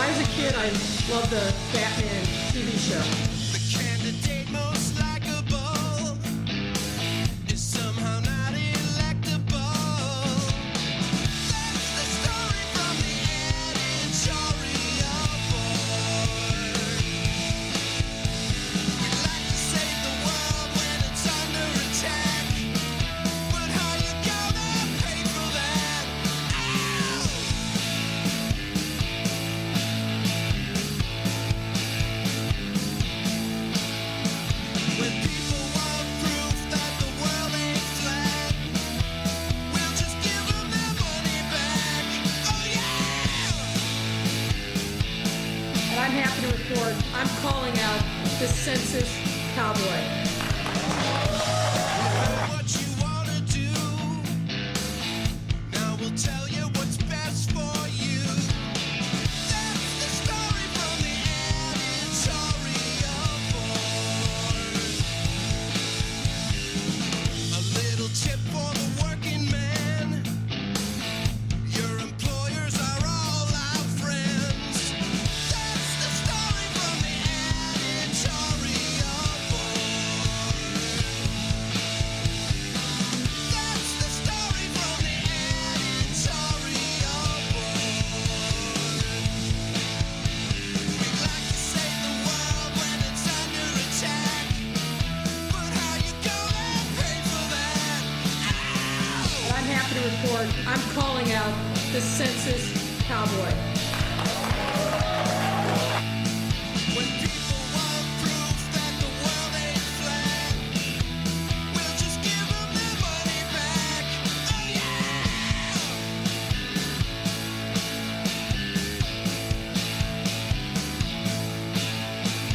I was a kid, I loved the Batman TV show. The candidate most likable is somehow not electable. That's the story from the editorial board. We'd like to save the world when it's under attack, but how you gonna pay for that? Ow! When people want proof that the world ain't flat, we'll just give them their money back. Oh yeah! And I'm happy to report I'm calling out the census cowboy. What you wanna do? Now we'll tell you what's best for you. That's the story from the editorial board. A little tip for the working man. Your employers are all our friends. That's the story from the editorial board. That's the story from the editorial board. We'd like to save the world when it's under attack, but how you gonna pay for that? Ow! And I'm happy to report I'm calling out the census cowboy. When people want proof that the world ain't flat, we'll just give them their money back. Oh yeah!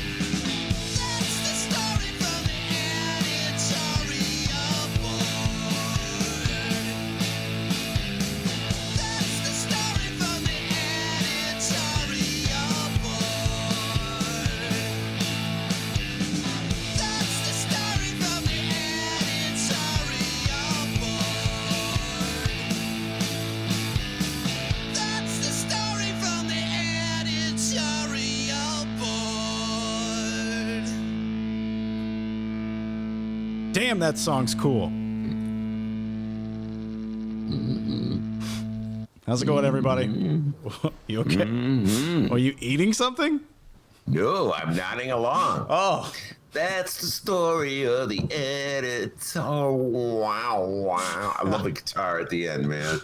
That's the story from the editorial board. That's the story from the editorial board. That's the story from the editorial board. That's the story from the editorial board. Damn, that song's cool. How's it going, everybody? You okay? Are you eating something? No, I'm nodding along. Oh, That's the story of the editor. Wow, wow. I love the guitar at the end, man.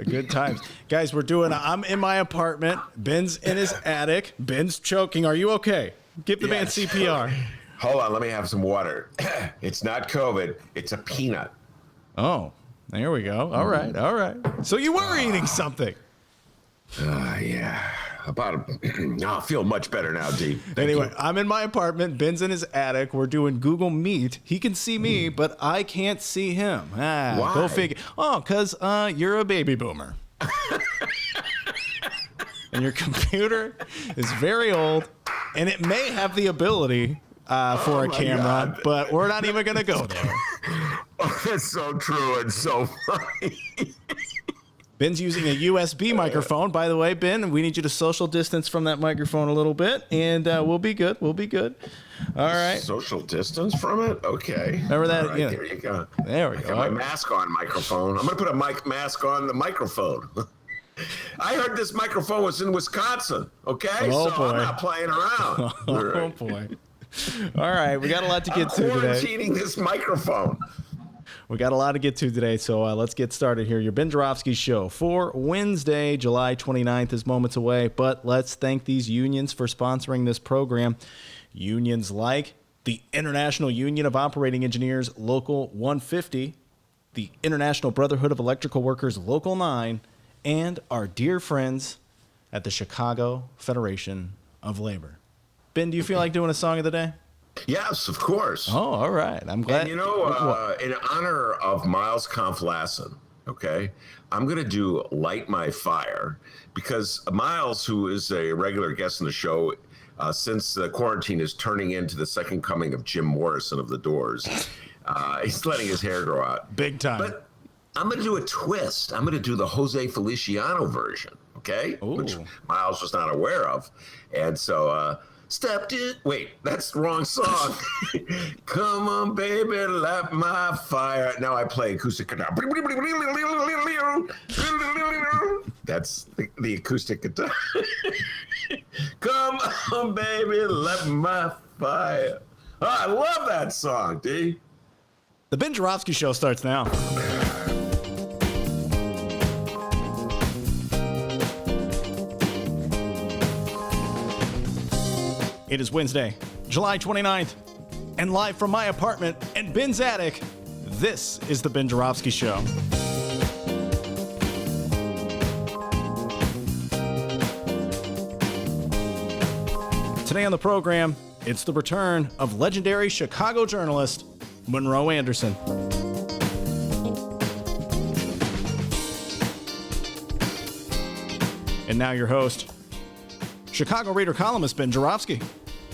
good times. Guys, I'm in my apartment. Ben's in his attic. Ben's choking. Are you okay? Give the man Yes. CPR. Hold on, let me have some water. It's not COVID, it's a peanut. Oh, there we go. All right, all right. So you were eating something. Yeah. I feel much better now, D. Thank Anyway, you. I'm in my apartment. Ben's in his attic. We're doing Google Meet. He can see me, but I can't see him. Why? Go figure. Oh, because you're a baby boomer. And your computer is very old, and it may have the ability for a my camera, God. but we're not even going to go there. Oh, that's so true and so funny. Ben's using a USB microphone. By the way, Ben, we need you to social distance from that microphone a little bit, and we'll be good. We'll be good. All right. Social distance from it? Okay. Remember that? All right, Yeah. there you go. There we I go. got my mask on microphone. I'm going to put a mask on the microphone. I heard this microphone was in Wisconsin, okay? Oh, so boy. I'm not playing around. Oh, boy. All right. We got a lot to get to today. Quarantining this microphone. We got a lot to get to today, so let's get started here. Your Ben Joravsky Show for Wednesday, July 29th is moments away, but let's thank these unions for sponsoring this program. Unions like the International Union of Operating Engineers, Local 150, the International Brotherhood of Electrical Workers, Local 9, and our dear friends at the Chicago Federation of Labor. Ben, do you feel like doing a song of the day? Yes, of course. Oh, all right. I'm glad. And you know, in honor of Miles Conflassen, okay, I'm going to do Light My Fire because Miles, who is a regular guest on the show, since the quarantine is turning into the second coming of Jim Morrison of the Doors, he's letting his hair grow out. Big time. But I'm going to do a twist. I'm going to do the Jose Feliciano version, okay? Which Ooh. Miles was not aware of. And so, stepped in. Wait, that's the wrong song. Come on, baby, light my fire. Now I play acoustic guitar. That's the acoustic guitar. Come on, baby, light my fire. Oh, I love that song, D. The Ben Joravsky Show starts now. It is Wednesday, July 29th, and live from my apartment in Ben's attic, this is the Ben Joravsky Show. Today on the program, it's the return of legendary Chicago journalist Monroe Anderson. And now your host, Chicago Reader columnist Ben Joravsky.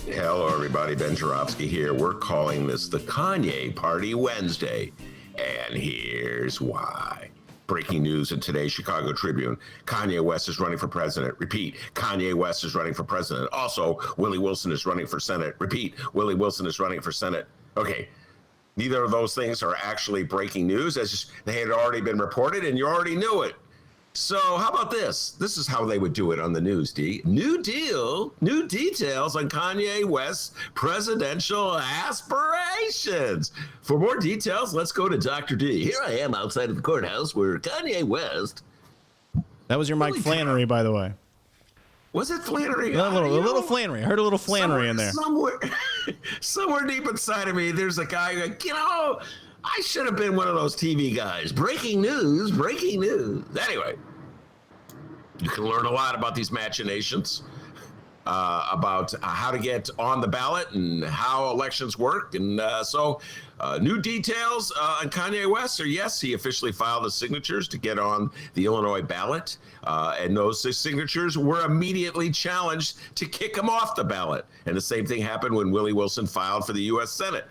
Hello, everybody. Ben Joravsky here. We're calling this the Kanye Party Wednesday, and here's why. Breaking news in today's Chicago Tribune. Kanye West is running for president. Repeat. Kanye West is running for president. Also, Willie Wilson is running for Senate. Repeat. Willie Wilson is running for Senate. Okay. Neither of those things are actually breaking news, as they had already been reported, and you already knew it. So how about this? This is how they would do it on the news, D. New deal, new details on Kanye West's presidential aspirations. For more details, let's go to Dr. D. Here I am outside of the courthouse where Kanye West... That was your Mike Flannery, by the way. Was it Flannery? A little Flannery. I heard a little Flannery in there. Somewhere deep inside of me, there's a guy like, I should have been one of those TV guys. Breaking news, breaking news. Anyway, you can learn a lot about these machinations, about how to get on the ballot and how elections work. And so new details on Kanye West are, yes, he officially filed the signatures to get on the Illinois ballot. And those signatures were immediately challenged to kick him off the ballot. And the same thing happened when Willie Wilson filed for the U.S. Senate.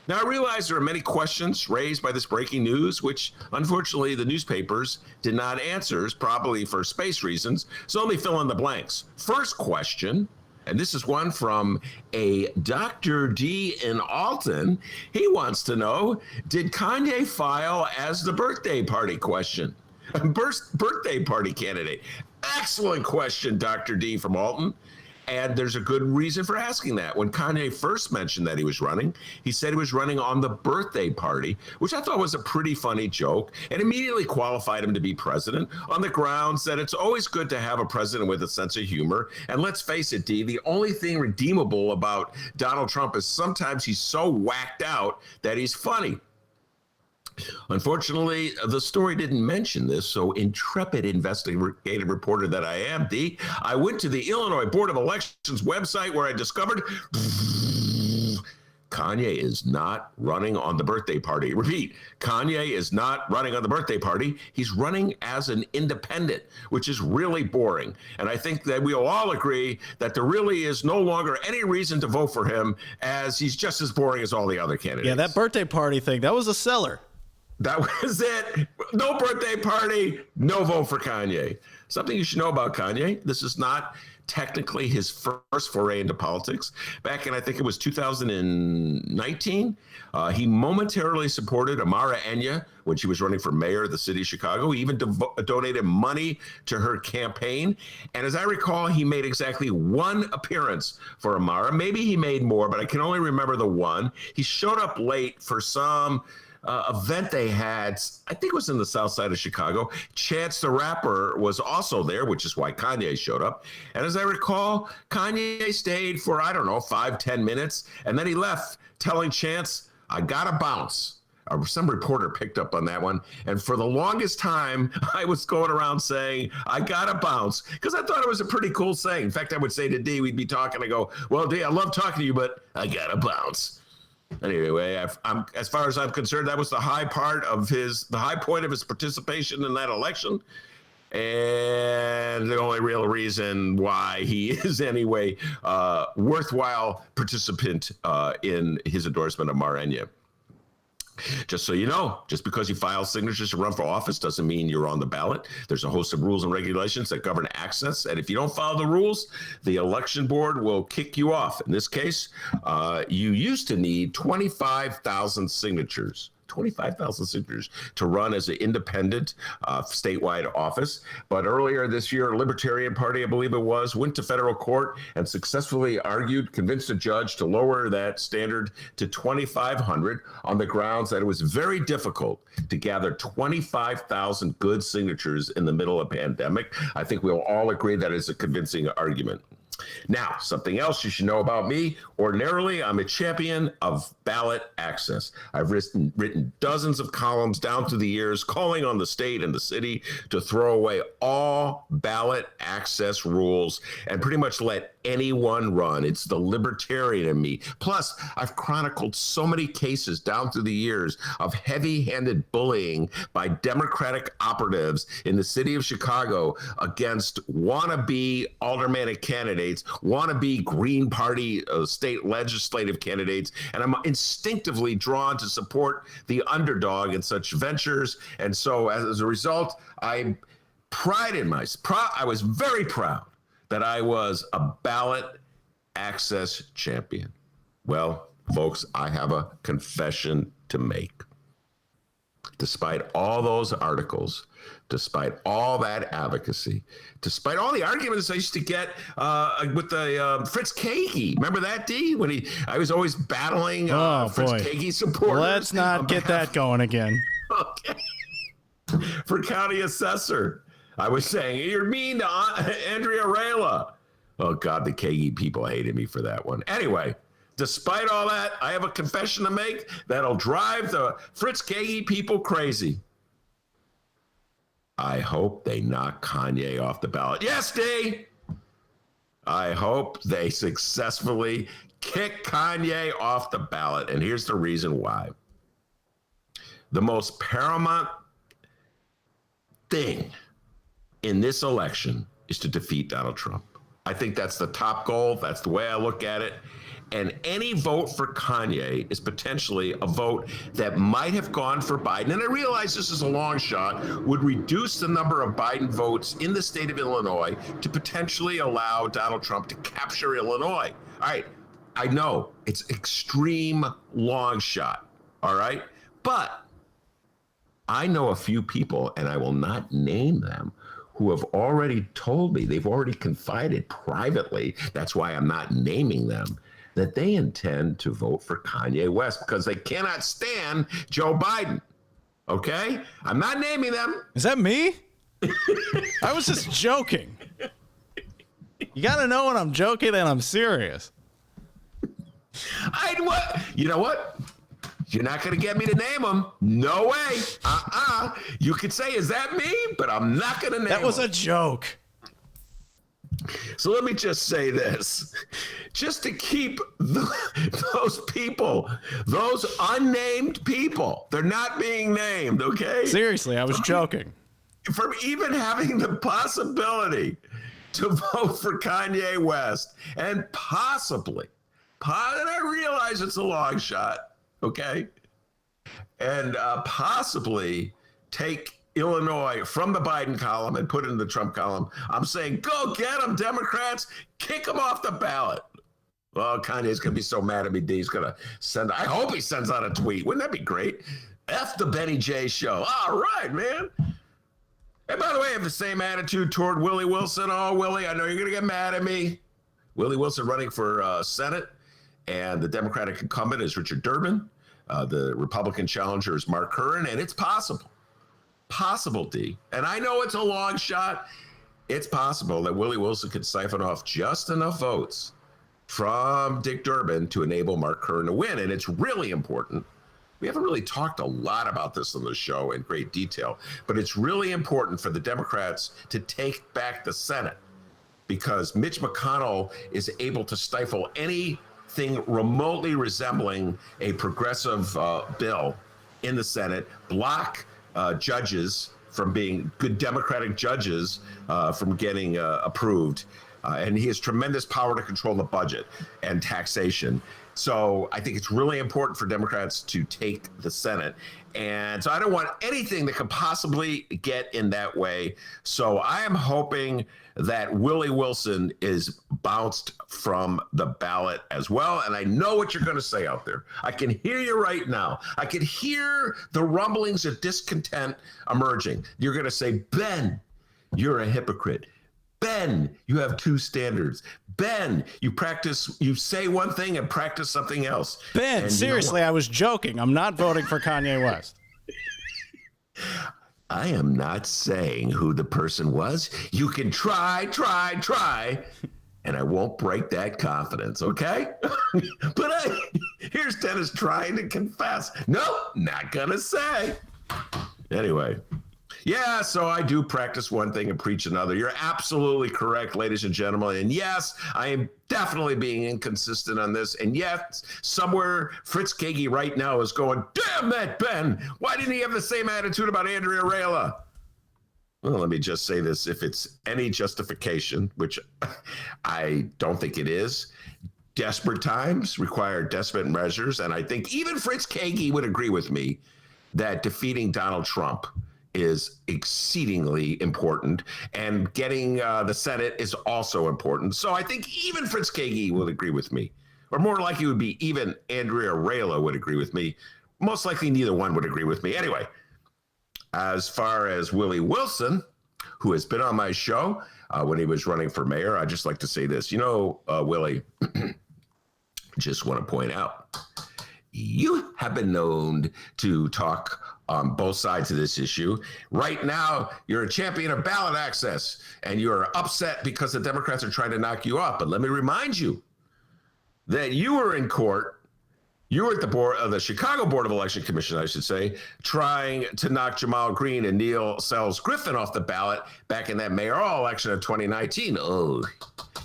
Now, I realize there are many questions raised by this breaking news, which unfortunately the newspapers did not answer, probably for space reasons. So let me fill in the blanks. First question, and this is one from a Dr. D in Alton. He wants to know, did Kanye file as the birthday party question? Birthday party candidate. Excellent question, Dr. D from Alton. And there's a good reason for asking that. When Kanye first mentioned that he was running, he said he was running on the birthday party, which I thought was a pretty funny joke, and immediately qualified him to be president on the grounds that it's always good to have a president with a sense of humor. And let's face it, D, the only thing redeemable about Donald Trump is sometimes he's so whacked out that he's funny. Unfortunately, the story didn't mention this, so intrepid investigative reporter that I am, D, I went to the Illinois Board of Elections website where I discovered Kanye is not running on the birthday party. Repeat, Kanye is not running on the birthday party. He's running as an independent, which is really boring. And I think that we'll all agree that there really is no longer any reason to vote for him, as he's just as boring as all the other candidates. Yeah, that birthday party thing, that was a seller. That was it. No birthday party, no vote for Kanye. Something you should know about Kanye, this is not technically his first foray into politics. Back in, I think it was 2019, he momentarily supported Amara Enya when she was running for mayor of the city of Chicago. He even donated money to her campaign. And as I recall, he made exactly one appearance for Amara. Maybe he made more, but I can only remember the one. He showed up late for some event they had, I think it was in the south side of Chicago. Chance the Rapper was also there, which is why Kanye showed up. And as I recall, Kanye stayed for, 5-10 minutes. And then he left telling Chance, I gotta bounce. Some reporter picked up on that one. And for the longest time, I was going around saying, I gotta bounce, because I thought it was a pretty cool saying. In fact, I would say to D, we'd be talking, I go, well, D, I love talking to you, but I gotta bounce. Anyway, as far as I'm concerned, that was the high point of his participation in that election, and the only real reason why he is anyway worthwhile participant in his endorsement of Marenya. Just so you know, just because you file signatures to run for office doesn't mean you're on the ballot. There's a host of rules and regulations that govern access. And if you don't follow the rules, the election board will kick you off. In this case, you used to need 25,000 signatures. 25,000 signatures to run as an independent statewide office. But earlier this year, Libertarian Party, I believe it was, went to federal court and successfully convinced a judge to lower that standard to 2,500 on the grounds that it was very difficult to gather 25,000 good signatures in the middle of a pandemic. I think we'll all agree that is a convincing argument. Now, something else you should know about me. Ordinarily, I'm a champion of ballot access. I've written dozens of columns down through the years calling on the state and the city to throw away all ballot access rules and pretty much let anyone run. It's the libertarian in me. Plus, I've chronicled so many cases down through the years of heavy-handed bullying by Democratic operatives in the city of Chicago against wannabe aldermanic candidates, wannabe Green Party state legislative candidates, and I'm instinctively drawn to support the underdog in such ventures. And so as a result, I was very proud that I was a ballot access champion. Well, folks, I have a confession to make. Despite all those articles, despite all that advocacy, despite all the arguments I used to get with the Fritz Kagi. Remember that, D? I was always battling Fritz Kagi supporters. Let's not get that going again. Okay. For county assessor, I was saying, you're mean to Andrea Rayla. Oh, God, the Kagi people hated me for that one. Anyway, despite all that, I have a confession to make that'll drive the Fritz Kagi people crazy. I hope they knock Kanye off the ballot. Yes, D! I hope they successfully kick Kanye off the ballot. And here's the reason why. The most paramount thing in this election is to defeat Donald Trump. I think that's the top goal. That's the way I look at it. And any vote for Kanye is potentially a vote that might have gone for Biden. And I realize this is a long shot, would reduce the number of Biden votes in the state of Illinois to potentially allow Donald Trump to capture Illinois. All right, I know it's extreme long shot, all right? But I know a few people, and I will not name them, who have already told me, they've already confided privately, that's why I'm not naming them, that they intend to vote for Kanye West because they cannot stand Joe Biden. Okay? I'm not naming them. Is that me? I was just joking. You got to know when I'm joking and I'm serious. You know what? You're not going to get me to name them. No way. You could say, is that me? But I'm not going to name them. That was a joke. So let me just say this. Just to keep those people, those unnamed people, they're not being named, okay? Seriously, I was joking. From even having the possibility to vote for Kanye West and possibly, and I realize it's a long shot, okay? And possibly take Illinois from the Biden column and put it in the Trump column. I'm saying, go get them, Democrats. Kick them off the ballot. Well, Kanye's going to be so mad at me, D. He's going to I hope he sends out a tweet. Wouldn't that be great? F the Benny J show. All right, man. And by the way, I have the same attitude toward Willie Wilson. Oh, Willie, I know you're going to get mad at me. Willie Wilson running for Senate, and the Democratic incumbent is Richard Durbin. The Republican challenger is Mark Curran, and it's possible, D. And I know it's a long shot. It's possible that Willie Wilson could siphon off just enough votes from Dick Durbin to enable Mark Curran to win. And it's really important. We haven't really talked a lot about this on the show in great detail, but it's really important for the Democrats to take back the Senate because Mitch McConnell is able to stifle anything remotely resembling a progressive bill in the Senate, block judges from being good Democratic judges from getting approved. and he has tremendous power to control the budget and taxation. So I think it's really important for Democrats to take the Senate. And so I don't want anything that could possibly get in that way. So I am hoping that Willie Wilson is bounced from the ballot as well. And I know what you're going to say out there. I can hear you right now. I can hear the rumblings of discontent emerging. You're going to say, Ben, you're a hypocrite. Ben, you have two standards. Ben, you say one thing and practice something else. Ben, and seriously, I was joking. I'm not voting for Kanye West. I am not saying who the person was. You can try, and I won't break that confidence, okay? But here's Dennis trying to confess. Nope, not gonna say. Anyway. Yeah, so I do practice one thing and preach another. You're absolutely correct, ladies and gentlemen. And yes, I am definitely being inconsistent on this. And yes, somewhere Fritz Kagi right now is going, damn that Ben. Why didn't he have the same attitude about Andrea Rayla? Well, let me just say this. If it's any justification, which I don't think it is, desperate times require desperate measures. And I think even Fritz Kagi would agree with me that defeating Donald Trump is exceedingly important, and getting the Senate is also important. So I think even Fritz Kagi will agree with me, or more likely would be even Andrea Rayla would agree with me. Most likely neither one would agree with me. Anyway, as far as Willie Wilson, who has been on my show when he was running for mayor, I'd just like to say this. Willie, just want to point out, you have been known to talk on both sides of this issue. Right now, you're a champion of ballot access, and you're upset because the Democrats are trying to knock you off. But let me remind you that you were in court. You were at the board of the Chicago Board of Election Commission, I should say, trying to knock Jamal Green and Neil Sells Griffin off the ballot back in that mayoral election of 2019. Oh,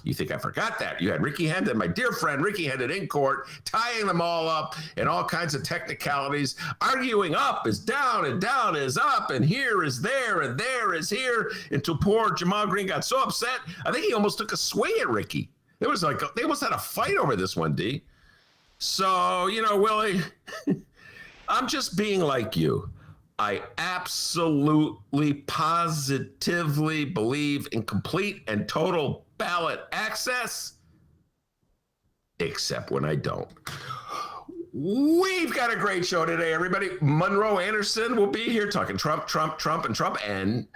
you think I forgot that? You had Ricky Hendon, my dear friend Ricky Hendon, in court, tying them all up in all kinds of technicalities, arguing up is down and down is up and here is there and there is here, until poor Jamal Green got so upset, I think he almost took a swing at Ricky. They almost had a fight over this one, D. So, Willie, I'm just being like you. I absolutely, positively believe in complete and total ballot access, except when I don't. We've got a great show today, everybody. Monroe Anderson will be here talking Trump, and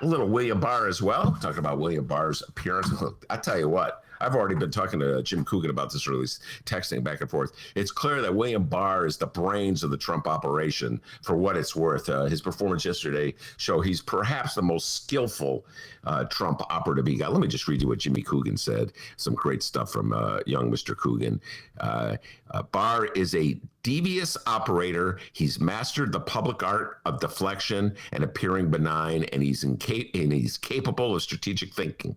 a little William Barr as well. Talking about William Barr's appearance. I tell you what, I've already been talking to Jim Coogan about this, or at least texting back and forth. It's clear that William Barr is the brains of the Trump operation, for what it's worth. His performance yesterday showed he's perhaps the most skillful Trump operative he got. Let me just read you what Jimmy Coogan said. Some great stuff from young Mr. Coogan. Barr is a devious operator. He's mastered the public art of deflection and appearing benign, and he's capable of strategic thinking.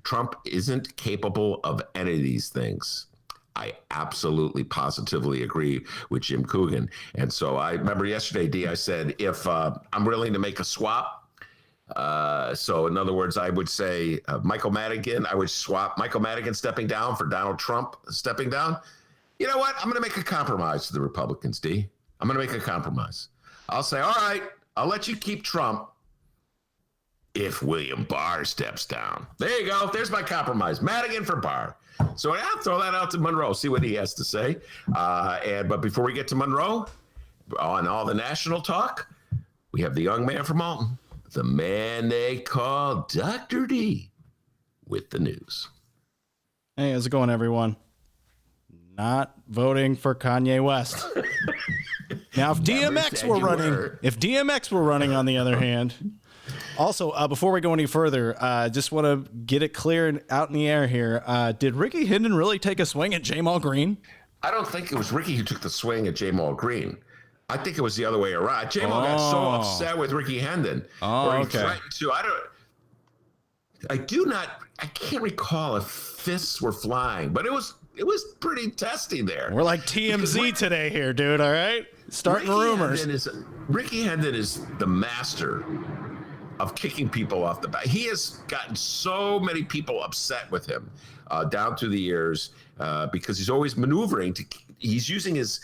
Trump isn't capable of any of these things. I absolutely, positively agree with Jim Coogan. And so I remember yesterday, D, I said, if I'm willing to make a swap, so in other words, I would say Michael Madigan, I would swap Michael Madigan stepping down for Donald Trump stepping down. You know what? I'm going to make a compromise to the Republicans, D. I'm going to make a compromise. I'll say, all right, I'll let you keep Trump if William Barr steps down. There you go. There's my compromise. Madigan for Barr. So I'll throw that out to Monroe, see what he has to say. But before we get to Monroe, on all the national talk, we have the young man from Alton, the man they call Dr. D, with the news. Hey, how's it going, everyone? Not voting for Kanye West. Now, if DMX were running, on the other hand. Also, before we go any further, just want to get it clear and out in the air here. Did Ricky Hendon really take a swing at Jamal Green? I don't think it was Ricky who took the swing at Jamal Green. I think it was the other way around. Jamal got so upset with Ricky Hendon. Threatened to. I can't recall if fists were flying, but it was pretty testy there. We're like TMZ today here, dude, all right? Starting rumors. Ricky Hendon is the master of kicking people off the ballot. He has gotten so many people upset with him down through the years because he's always maneuvering he's using his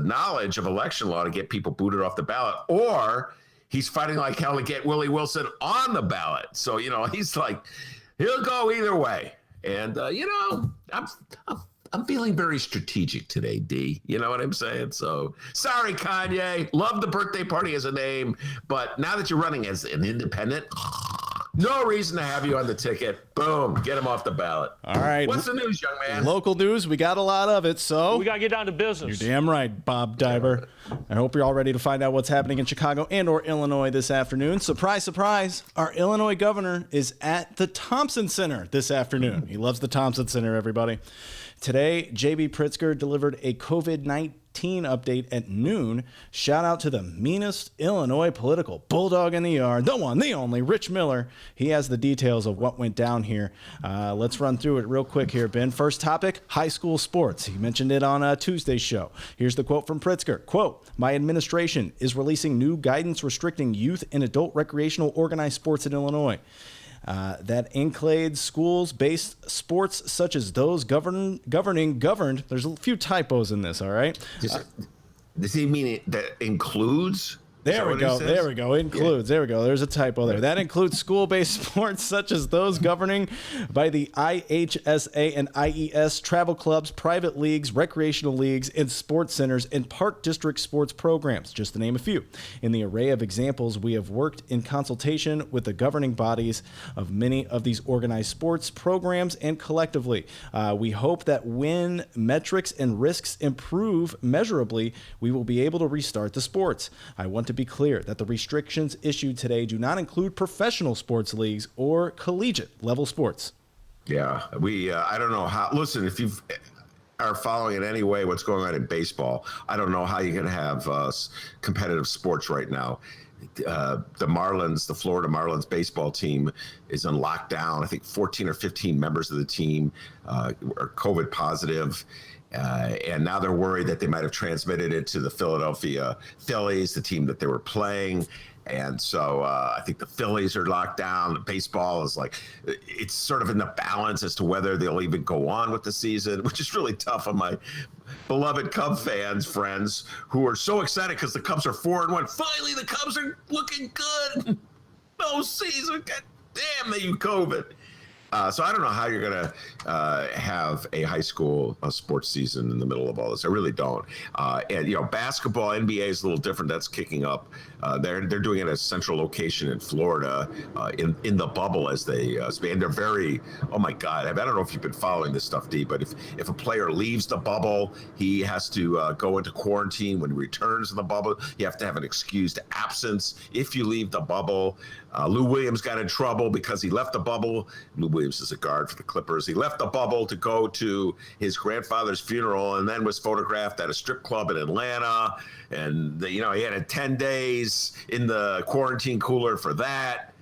knowledge of election law to get people booted off the ballot, or he's fighting like hell to get Willie Wilson on the ballot. So, he's like, he'll go either way. And, I'm feeling very strategic today, D. You know what I'm saying? So, sorry, Kanye. Love the birthday party as a name. But now that you're running as an independent, no reason to have you on the ticket. Boom. Get him off the ballot. All right. What's the news, young man? Local news. We got a lot of it, so. We got to get down to business. You're damn right, Bob Diver. I hope you're all ready to find out what's happening in Chicago and or Illinois this afternoon. Surprise, surprise. Our Illinois governor is at the Thompson Center this afternoon. He loves the Thompson Center, everybody. Today, J.B. Pritzker delivered a COVID-19 update at noon. Shout out to the meanest Illinois political bulldog in the yard, the one, the only, Rich Miller. He has the details of what went down here. Let's run through it real quick here, Ben. First topic, high school sports. He mentioned it on Tuesday's show. Here's the quote from Pritzker. Quote, "My administration is releasing new guidance restricting youth and adult recreational organized sports in Illinois. That includes schools-based sports such as those governed. There's a few typos in this, all right? Does he mean that includes? There we go. Includes. Yeah. There we go. There's a typo there. That includes school-based sports such as those governing by the IHSA and IES, travel clubs, private leagues, recreational leagues, and sports centers, and park district sports programs, just to name a few. In the array of examples, we have worked in consultation with the governing bodies of many of these organized sports programs and collectively. We hope that when metrics and risks improve measurably, we will be able to restart the sports. I want to be clear that the restrictions issued today do not include professional sports leagues or collegiate level sports." Yeah, I don't know how. Listen, if you are following in any way what's going on in baseball, I don't know how you can have competitive sports right now. The Florida Marlins baseball team is in lockdown. I think 14 or 15 members of the team are COVID positive. And now they're worried that they might have transmitted it to the Philadelphia Phillies, the team that they were playing. And so I think the Phillies are locked down. The baseball is it's sort of in the balance as to whether they'll even go on with the season, which is really tough on my beloved Cub friends who are so excited because the Cubs are 4-1. Finally, the Cubs are looking good. No season. God damn, they use COVID. So I don't know how you're going to have a high school sports season in the middle of all this. I really don't. And, basketball, NBA is a little different. That's kicking up. They're doing it at a central location in Florida in the bubble as they and they're very, oh, my God. I don't know if you've been following this stuff, D, but if a player leaves the bubble, he has to go into quarantine. When he returns to the bubble, you have to have an excused absence if you leave the bubble. Lou Williams got in trouble because he left the bubble. Lou Williams is a guard for the Clippers. He left the bubble to go to his grandfather's funeral and then was photographed at a strip club in Atlanta. And, he had 10 days in the quarantine cooler for that.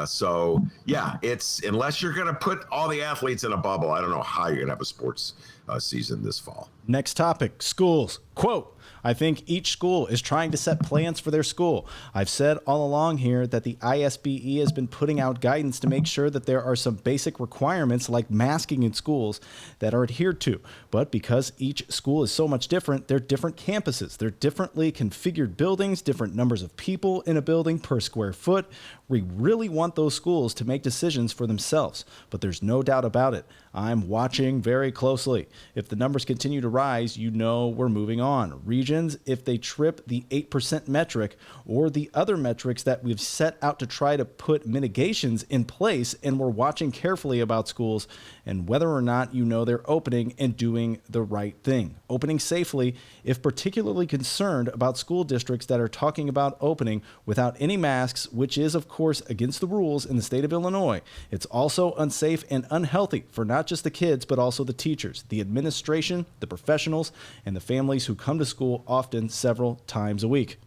So, yeah, it's unless you're going to put all the athletes in a bubble, I don't know how you're going to have a sports season this fall. Next topic, schools. Quote, "I think each school is trying to set plans for their school. I've said all along here that the ISBE has been putting out guidance to make sure that there are some basic requirements like masking in schools that are adhered to. But because each school is so much different, they're different campuses. They're differently configured buildings, different numbers of people in a building per square foot. We really want those schools to make decisions for themselves. But there's no doubt about it. I'm watching very closely. If the numbers continue to rise, we're moving on. Regions, if they trip the 8% metric or the other metrics that we've set out to try to put mitigations in place, and we're watching carefully about schools and whether or not they're opening and doing the right thing. Opening safely, if particularly concerned about school districts that are talking about opening without any masks, which is, of course, against the rules in the state of Illinois. It's also unsafe and unhealthy for not just the kids, but also the teachers, the administration, the professionals, and the families who come to school often several times a week."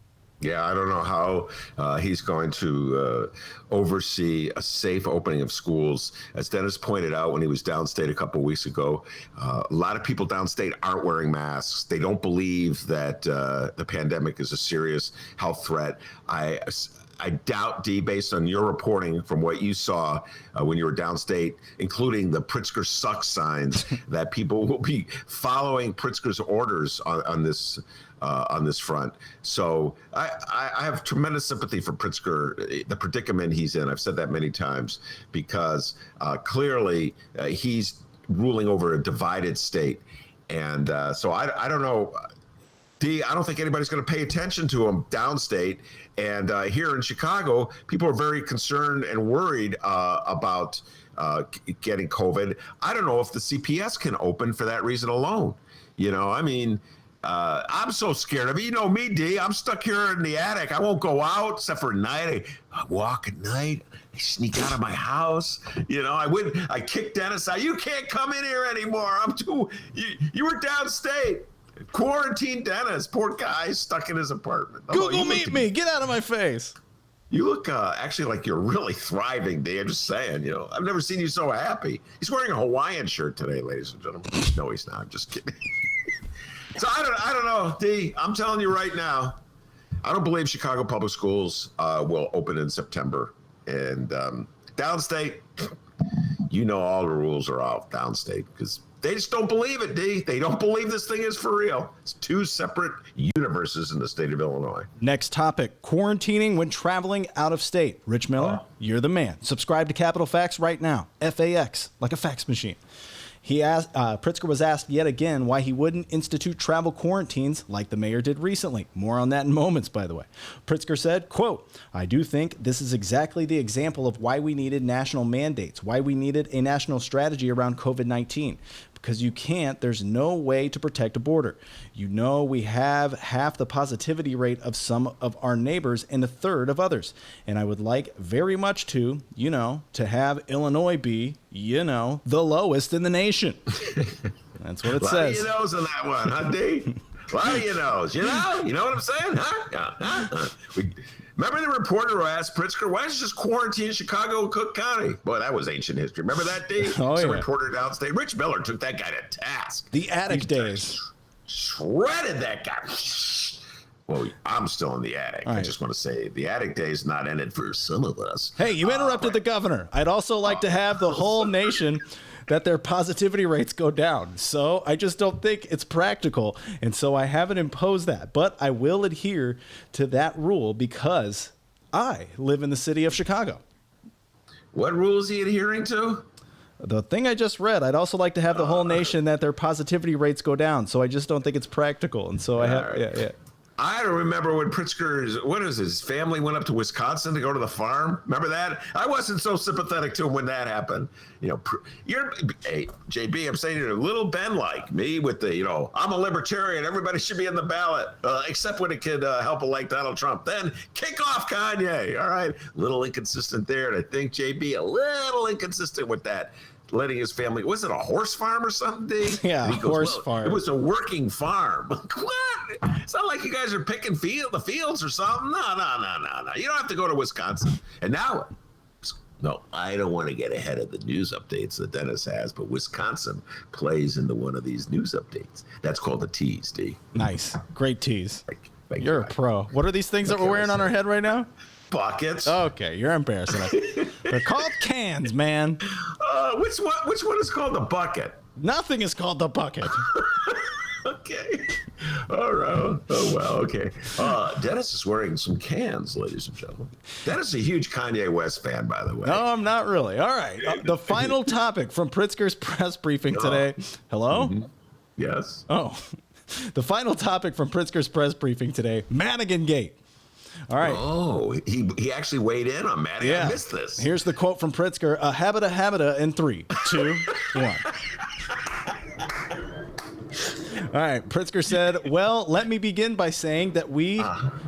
Yeah, I don't know how he's going to oversee a safe opening of schools. As Dennis pointed out when he was downstate a couple of weeks ago, a lot of people downstate aren't wearing masks. They don't believe that the pandemic is a serious health threat. I doubt, D, based on your reporting from what you saw when you were downstate, including the Pritzker sucks signs, that people will be following Pritzker's orders on this front. So I have tremendous sympathy for Pritzker, the predicament he's in. I've said that many times, because clearly he's ruling over a divided state. And so I don't know. D, I don't think anybody's going to pay attention to him downstate. And here in Chicago, people are very concerned and worried about getting COVID. I don't know if the CPS can open for that reason alone. You know, I mean, I'm so scared of it. You know me, D. I'm stuck here in the attic. I won't go out except for at night. I walk at night. I sneak out of my house. You know, I kick Dennis out. You can't come in here anymore. You were downstate. Quarantine Dennis, poor guy, stuck in his apartment. Google meet me. Get out of my face. You look actually like you're really thriving, D. I'm just saying, you know, I've never seen you so happy. He's wearing a Hawaiian shirt today, ladies and gentlemen. No, he's not. I'm just kidding. So I don't know, D. I'm telling you right now, I don't believe Chicago Public Schools will open in September. And downstate, you know, all the rules are out downstate because they just don't believe it, D. They don't believe this thing is for real. It's two separate universes in the state of Illinois. Next topic, quarantining when traveling out of state. Rich Miller, you're the man. Subscribe to Capital Facts right now. FAX, like a fax machine. Pritzker was asked yet again why he wouldn't institute travel quarantines like the mayor did recently. More on that in moments, by the way. Pritzker said, quote, I do think this is exactly the example of why we needed national mandates, why we needed a national strategy around COVID-19. Because you can't, there's no way to protect a border. You know, we have half the positivity rate of some of our neighbors and a third of others. And I would like very much to, you know, to have Illinois be, you know, the lowest in the nation. That's what it says. A lot of you knows on that one, huh, D? A lot of you knows, you know what I'm saying, huh? Remember the reporter who asked Pritzker, why don't you just quarantine Chicago and Cook County? Boy, that was ancient history. Remember that, D? Oh, Some yeah. reporter downstate. Rich Miller took that guy to task. The attic days. Shredded that guy. Well, I'm still in the attic. All right. I just want to say the attic days not ended for some of us. Hey, you interrupted the governor. I'd also like to have the whole nation that their positivity rates go down. So I just don't think it's practical. And so I haven't imposed that. But I will adhere to that rule because I live in the city of Chicago. What rule is he adhering to? The thing I just read, I'd also like to have the whole nation that their positivity rates go down. So I just don't think it's practical. And so I have, right. yeah. I remember when his family went up to Wisconsin to go to the farm. Remember that? I wasn't so sympathetic to him when that happened. You know, hey, JB, I'm saying you're a little Ben like me with the, you know, I'm a libertarian. Everybody should be in the ballot, except when it could help elect Donald Trump. Then kick off Kanye. All right. A little inconsistent there. And I think JB, a little inconsistent with that. Letting his family, was it a horse farm or something? Yeah, horse farm. It was a working farm. What? It's not like you guys are picking the fields or something. No. You don't have to go to Wisconsin. And now, no, I don't want to get ahead of the news updates that Dennis has, but Wisconsin plays into one of these news updates. That's called the tease, D. Nice. Great tease. Thank You're you. a pro. What are these things that we're wearing on our head right now? Buckets. Okay, you're embarrassing us. They're called cans, man. Which one is called the bucket? Nothing is called the bucket. Okay. All right. Oh, well, okay. Dennis is wearing some cans, ladies and gentlemen. Dennis is a huge Kanye West fan, by the way. No, I'm not really. All right. The final topic from Pritzker's press briefing today. Hello? Mm-hmm. Yes. Oh. The final topic from Pritzker's press briefing today, Madigan Gate. All right. Oh, he actually weighed in on Maddie. Yeah. I missed this. Here's the quote from Pritzker. A habita in 3, 2, 1. All right. Pritzker said, well, let me begin by saying that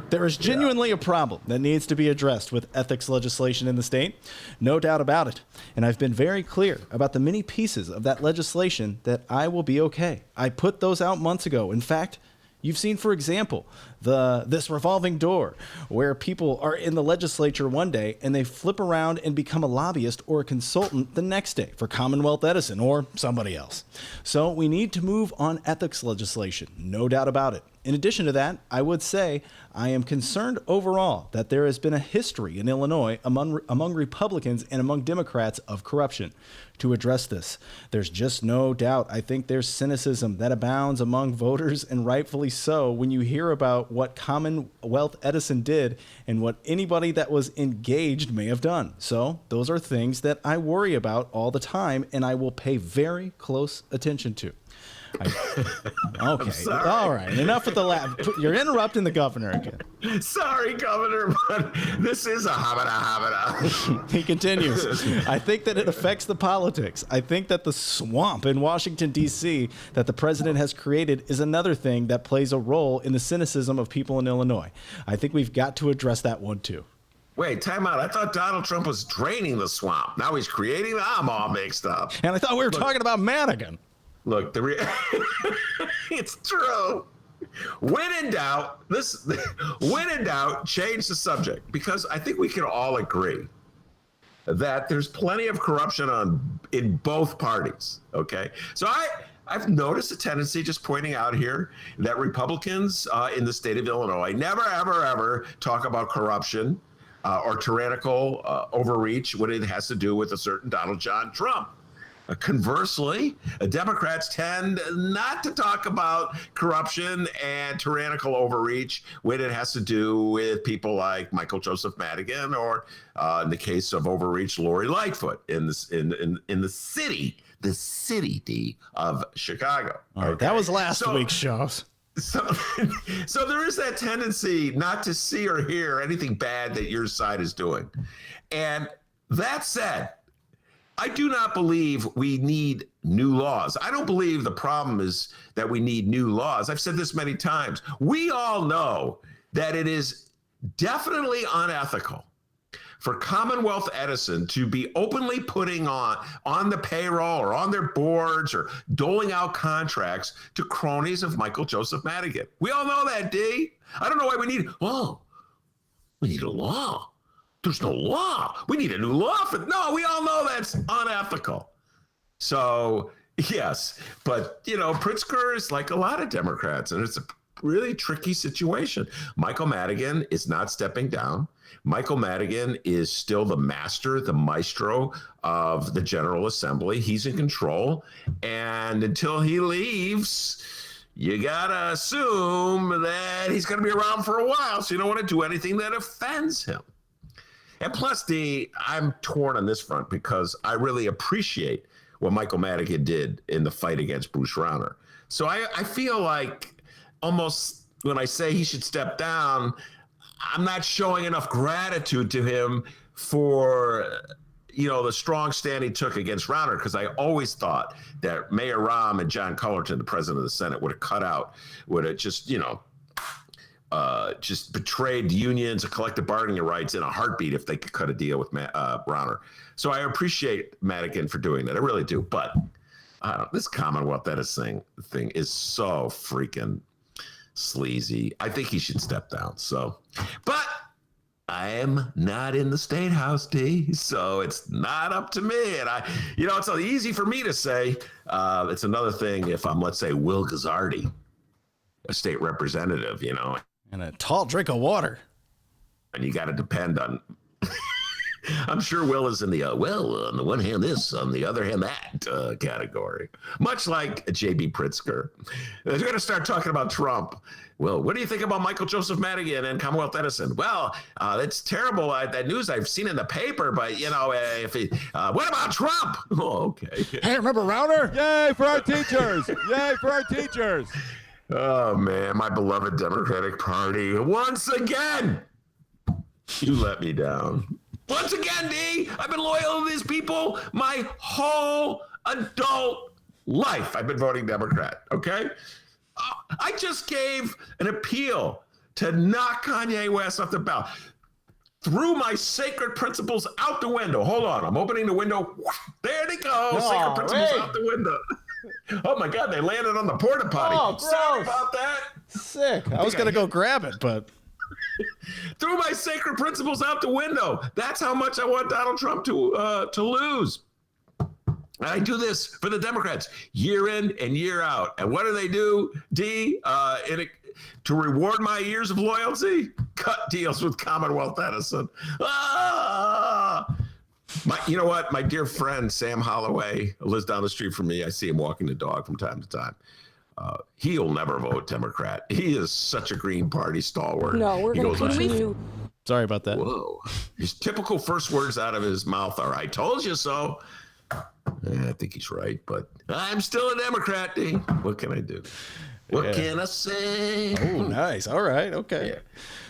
there is genuinely a problem that needs to be addressed with ethics legislation in the state. No doubt about it. And I've been very clear about the many pieces of that legislation that I will be okay. I put those out months ago. In fact, you've seen, for example, this revolving door where people are in the legislature one day and they flip around and become a lobbyist or a consultant the next day for Commonwealth Edison or somebody else. So we need to move on ethics legislation, no doubt about it. In addition to that, I would say I am concerned overall that there has been a history in Illinois among Republicans and among Democrats of corruption. To address this, there's just no doubt. I think there's cynicism that abounds among voters, and rightfully so, when you hear about what Commonwealth Edison did and what anybody that was engaged may have done. So those are things that I worry about all the time, and I will pay very close attention to. Okay. All right. Enough with the laugh. You're interrupting the governor again. Sorry, Governor, but this is a habita. He continues. I think that it affects the politics. I think that the swamp in Washington, D.C. that the president has created is another thing that plays a role in the cynicism of people in Illinois. I think we've got to address that one, too. Wait, time out. I thought Donald Trump was draining the swamp. Now he's creating the. I'm all mixed up. And I thought we were talking about Madigan. Look, it's true. When in doubt, change the subject, because I think we can all agree that there's plenty of corruption in both parties. Okay, so I've noticed a tendency, just pointing out here, that Republicans in the state of Illinois never, ever, ever talk about corruption or tyrannical overreach when it has to do with a certain Donald John Trump. Conversely, Democrats tend not to talk about corruption and tyrannical overreach when it has to do with people like Michael Joseph Madigan, or in the case of overreach, Lori Lightfoot in the city D of Chicago. Okay. That was last week's shows. So there is that tendency not to see or hear anything bad that your side is doing. And that said, I do not believe we need new laws. I don't believe the problem is that we need new laws. I've said this many times. We all know that it is definitely unethical for Commonwealth Edison to be openly putting on the payroll or on their boards or doling out contracts to cronies of Michael Joseph Madigan. We all know that, D. I don't know why we need a law. There's no law. We need a new law no, we all know that's unethical. So, yes, but, Pritzker is like a lot of Democrats, and it's a really tricky situation. Michael Madigan is not stepping down. Michael Madigan is still the maestro of the General Assembly. He's in control. And until he leaves, you got to assume that he's going to be around for a while. So you don't want to do anything that offends him. And plus, I'm torn on this front because I really appreciate what Michael Madigan did in the fight against Bruce Rauner. So I feel like almost when I say he should step down, I'm not showing enough gratitude to him for, the strong stand he took against Rauner, because I always thought that Mayor Rahm and John Cullerton, the president of the Senate, would have just betrayed unions and collective bargaining rights in a heartbeat if they could cut a deal with Rauner. So I appreciate Madigan for doing that. I really do. But this Commonwealth Edison thing is so freaking sleazy. I think he should step down. So, but I am not in the State House, D, so it's not up to me. And it's so easy for me to say. It's another thing if I'm, let's say, Will Gazzardi, a state representative, And a tall drink of water. And you got to depend on. I'm sure Will is in the on the one hand this, on the other hand that category. Much like J.B. Pritzker. We're going to start talking about Trump. Well, what do you think about Michael Joseph Madigan and Commonwealth Edison? Well, that's terrible. That news I've seen in the paper, but what about Trump? Oh, okay. Hey, remember Rauner? Yay for our teachers! Yay for our teachers! Oh, man, my beloved Democratic Party. Once again, you let me down. Once again, D, I've been loyal to these people my whole adult life. I've been voting Democrat, okay? I just gave an appeal to knock Kanye West off the ballot. Threw my sacred principles out the window. Hold on, I'm opening the window. There they go, sacred principles out the window. Oh my God, they landed on the porta potty. Oh, gross. Sorry about that. Sick. I was going to go grab it, but. Threw my sacred principles out the window. That's how much I want Donald Trump to lose. And I do this for the Democrats year in and year out. And what do? D, to reward my years of loyalty, cut deals with Commonwealth Edison. You know what? My dear friend Sam Holloway lives down the street from me. I see him walking the dog from time to time. He'll never vote Democrat. He is such a Green Party stalwart. No, we're going to continue. Sorry about that. Whoa. His typical first words out of his mouth are, I told you so. I think he's right, but I'm still a Democrat, D. What can I do? What can I say? Oh, nice. All right. Okay.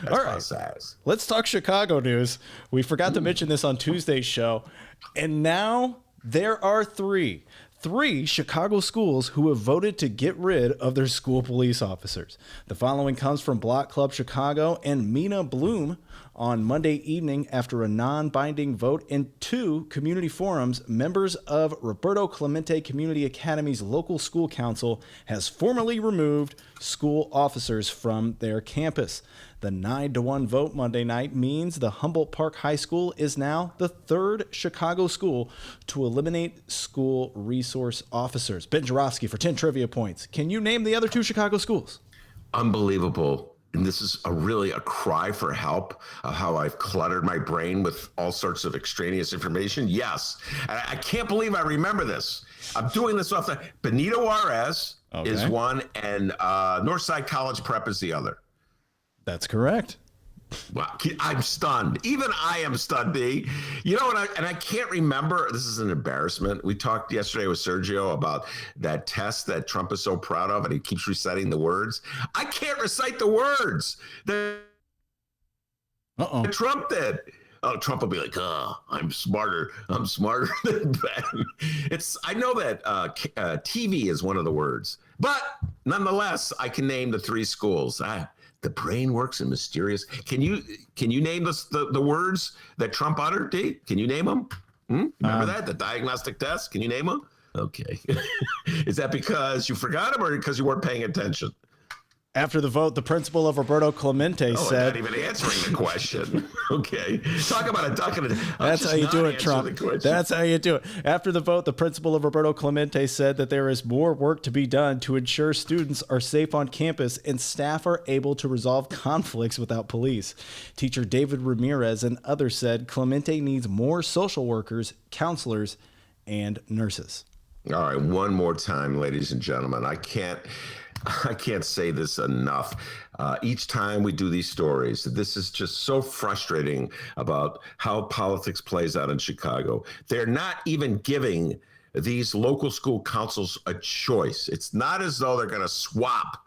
Yeah, all right. Size. Let's talk Chicago news. We forgot to mention this on Tuesday's show. And now there are three Chicago schools who have voted to get rid of their school police officers. The following comes from Block Club Chicago and Mina Bloom. On Monday evening, after a non-binding vote in 2 community forums, members of Roberto Clemente Community Academy's local school council has formally removed school officers from their campus. The 9-1 vote Monday night means the Humboldt Park High School is now the 3rd Chicago school to eliminate school resource officers. Ben Joravsky for 10 trivia points. Can you name the other 2 Chicago schools? Unbelievable. And this is really a cry for help of how I've cluttered my brain with all sorts of extraneous information. Yes. And I can't believe I remember this. I'm doing this off the Benito Juarez is one, and Northside College Prep is the other. That's correct. Wow, I'm stunned. Even I am stunned, D. You know what? I can't remember. This is an embarrassment. We talked yesterday with Sergio about that test that Trump is so proud of, and he keeps reciting the words. I can't recite the words that Trump did. Oh, Trump will be like, I'm smarter than Ben. I know that TV is one of the words, but nonetheless, I can name the 3 schools. The brain works in mysterious. Can you name the words that Trump uttered, D? Can you name them? Remember that? The diagnostic test? Can you name them? Okay. Is that because you forgot them or because you weren't paying attention? After the vote, the principal of Roberto Clemente said... I'm not even answering the question. Okay. Talk about a duck and a... That's how you do it, Trump. That's how you do it. After the vote, the principal of Roberto Clemente said that there is more work to be done to ensure students are safe on campus and staff are able to resolve conflicts without police. Teacher David Ramirez and others said Clemente needs more social workers, counselors, and nurses. All right. One more time, ladies and gentlemen. I can't say this enough. Each time we do these stories, this is just so frustrating about how politics plays out in Chicago. They're not even giving these local school councils a choice. It's not as though they're going to swap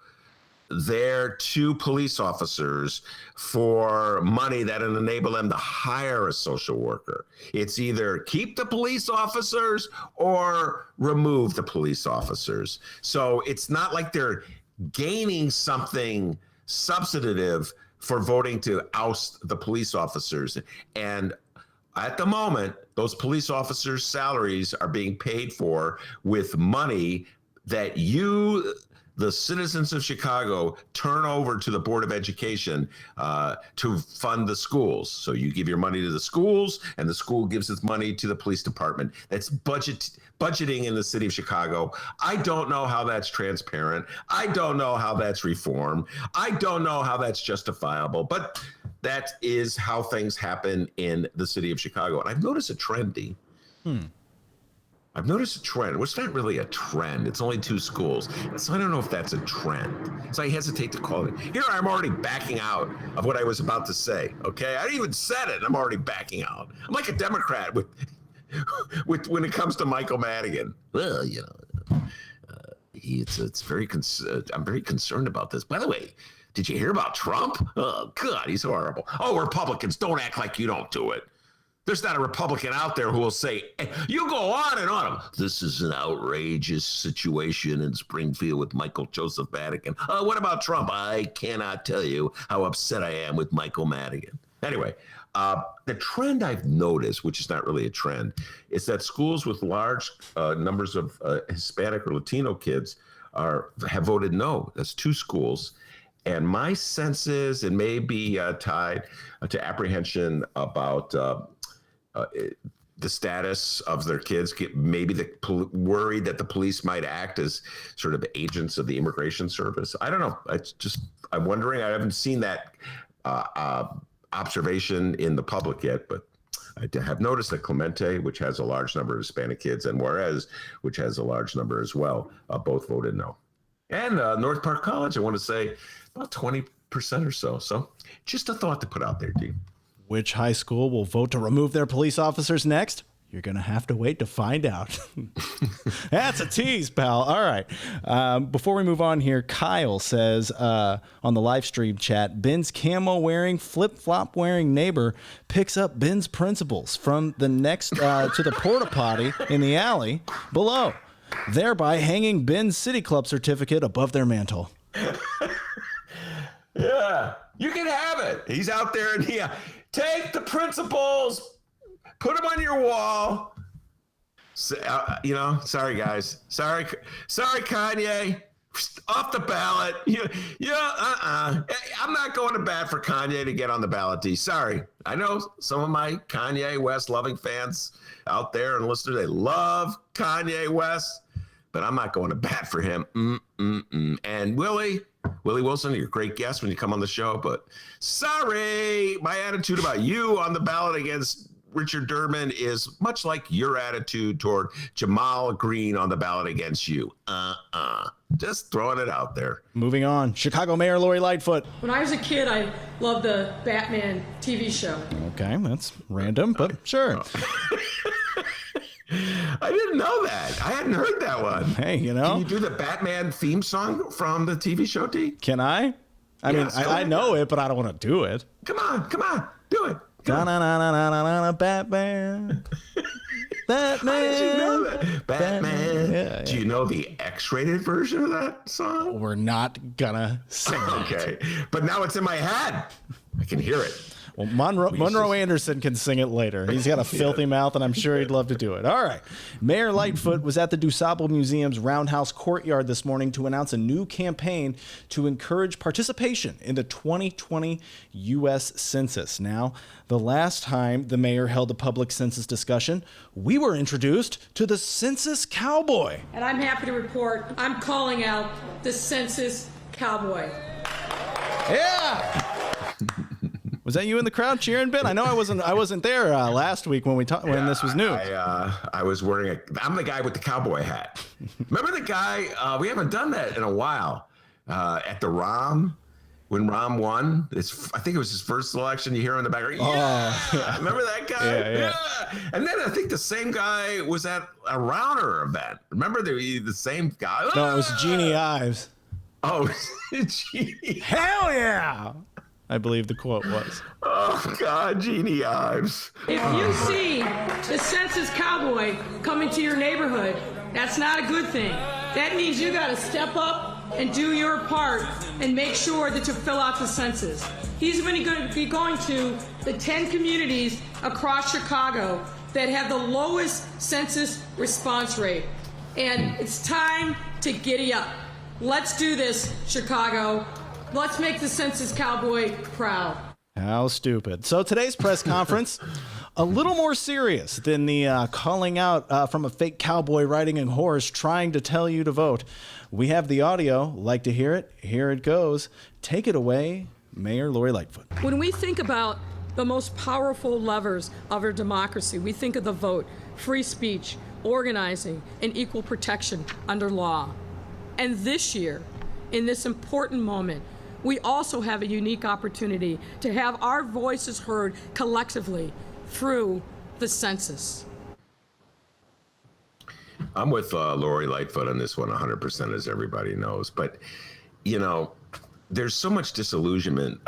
their 2 police officers for money that will enable them to hire a social worker. It's either keep the police officers or remove the police officers. So it's not like they're gaining something substantive for voting to oust the police officers. And at the moment, those police officers' salaries are being paid for with money that the citizens of Chicago turn over to the Board of Education to fund the schools. So you give your money to the schools, and the school gives its money to the police department. That's budgeting in the city of Chicago. I don't know how that's transparent. I don't know how that's reform. I don't know how that's justifiable, but that is how things happen in the city of Chicago. And I've noticed a trend, D. I've noticed a trend. Well, it's not really a trend. It's only 2 schools. So I don't know if that's a trend. So I hesitate to call it. Here I'm already backing out of what I was about to say. Okay. I didn't even said it. And I'm already backing out. I'm like a Democrat with when it comes to Michael Madigan. Well, you know, it's very I'm very concerned about this. By the way, did you hear about Trump? Oh, God, he's horrible. Oh, Republicans, don't act like you don't do it. There's not a Republican out there who will say, hey, you go on and on. This is an outrageous situation in Springfield with Michael Joseph Madigan. What about Trump? I cannot tell you how upset I am with Michael Madigan. Anyway, the trend I've noticed, which is not really a trend, is that schools with large numbers of Hispanic or Latino kids have voted no. That's 2 schools. And my sense is it may be tied to apprehension about the status of their kids, maybe worried that the police might act as sort of agents of the immigration service. I don't know. I'm wondering. I haven't seen that observation in the public yet, but I have noticed that Clemente, which has a large number of Hispanic kids, and Juarez, which has a large number as well, both voted no. And North Park College, I want to say about 20% or so. So just a thought to put out there, Dean. Which high school will vote to remove their police officers next? You're going to have to wait to find out. That's a tease, pal. All right. Before we move on here, Kyle says on the live stream chat, Ben's camo-wearing, flip-flop wearing neighbor picks up Ben's principles from the next to the porta potty in the alley below, thereby hanging Ben's City Club certificate above their mantle. Yeah, you can have it. He's out there and take the principles. Put them on your wall. Sorry, guys. Sorry, Kanye. Off the ballot. I'm not going to bat for Kanye to get on the ballot, D. Sorry. I know some of my Kanye West loving fans out there and listeners, they love Kanye West, but I'm not going to bat for him. And Willie Wilson, you're a great guest when you come on the show, but sorry, my attitude about you on the ballot against Richard Durbin is much like your attitude toward Jamal Green on the ballot against you. Just throwing it out there. Moving on. Chicago Mayor Lori Lightfoot. When I was a kid, I loved the Batman TV show. Okay, that's random, but sure. I didn't know that. I hadn't heard that one. Hey, Can you do the Batman theme song from the TV show, T? Can I? I know it, but I don't want to do it. Come on. Do it. Batman. Batman. How did you know that? Batman. Yeah. Do you know the X-rated version of that song? We're not gonna sing it. Okay. But now it's in my head. I can hear it. Well, Monroe Anderson can sing it later. He's got a filthy mouth, and I'm sure he'd love to do it. All right. Mayor Lightfoot was at the DuSable Museum's Roundhouse Courtyard this morning to announce a new campaign to encourage participation in the 2020 U.S. Census. Now, the last time the mayor held a public census discussion, we were introduced to the Census Cowboy. And I'm happy to report I'm calling out the Census Cowboy. Yeah. Was that you in the crowd cheering, Ben? I know I wasn't there last week when this was new. I was wearing I'm the guy with the cowboy hat. Remember the guy? We haven't done that in a while. At the ROM, when ROM won, I think it was his first election. You hear him in the background. Yeah. Remember that guy? Yeah. And then I think the same guy was at a Rounder event. Remember the same guy? No, it was Jeannie Ives. Oh, Jeannie. Hell yeah! I believe the quote was. Oh, God, Jeannie Ives. If you see the Census Cowboy coming to your neighborhood, that's not a good thing. That means you got to step up and do your part and make sure that you fill out the census. He's going to be going to the 10 communities across Chicago that have the lowest census response rate. And it's time to giddy up. Let's do this, Chicago. Let's make the Census Cowboy proud. How stupid. So today's press conference, a little more serious than the calling out from a fake cowboy riding a horse trying to tell you to vote. We have the audio. Like to hear it? Here it goes. Take it away, Mayor Lori Lightfoot. When we think about the most powerful levers of our democracy, we think of the vote, free speech, organizing, and equal protection under law. And this year, in this important moment, we also have a unique opportunity to have our voices heard collectively through the census. I'm with Lori Lightfoot on this one 100%, as everybody knows. But, there's so much disillusionment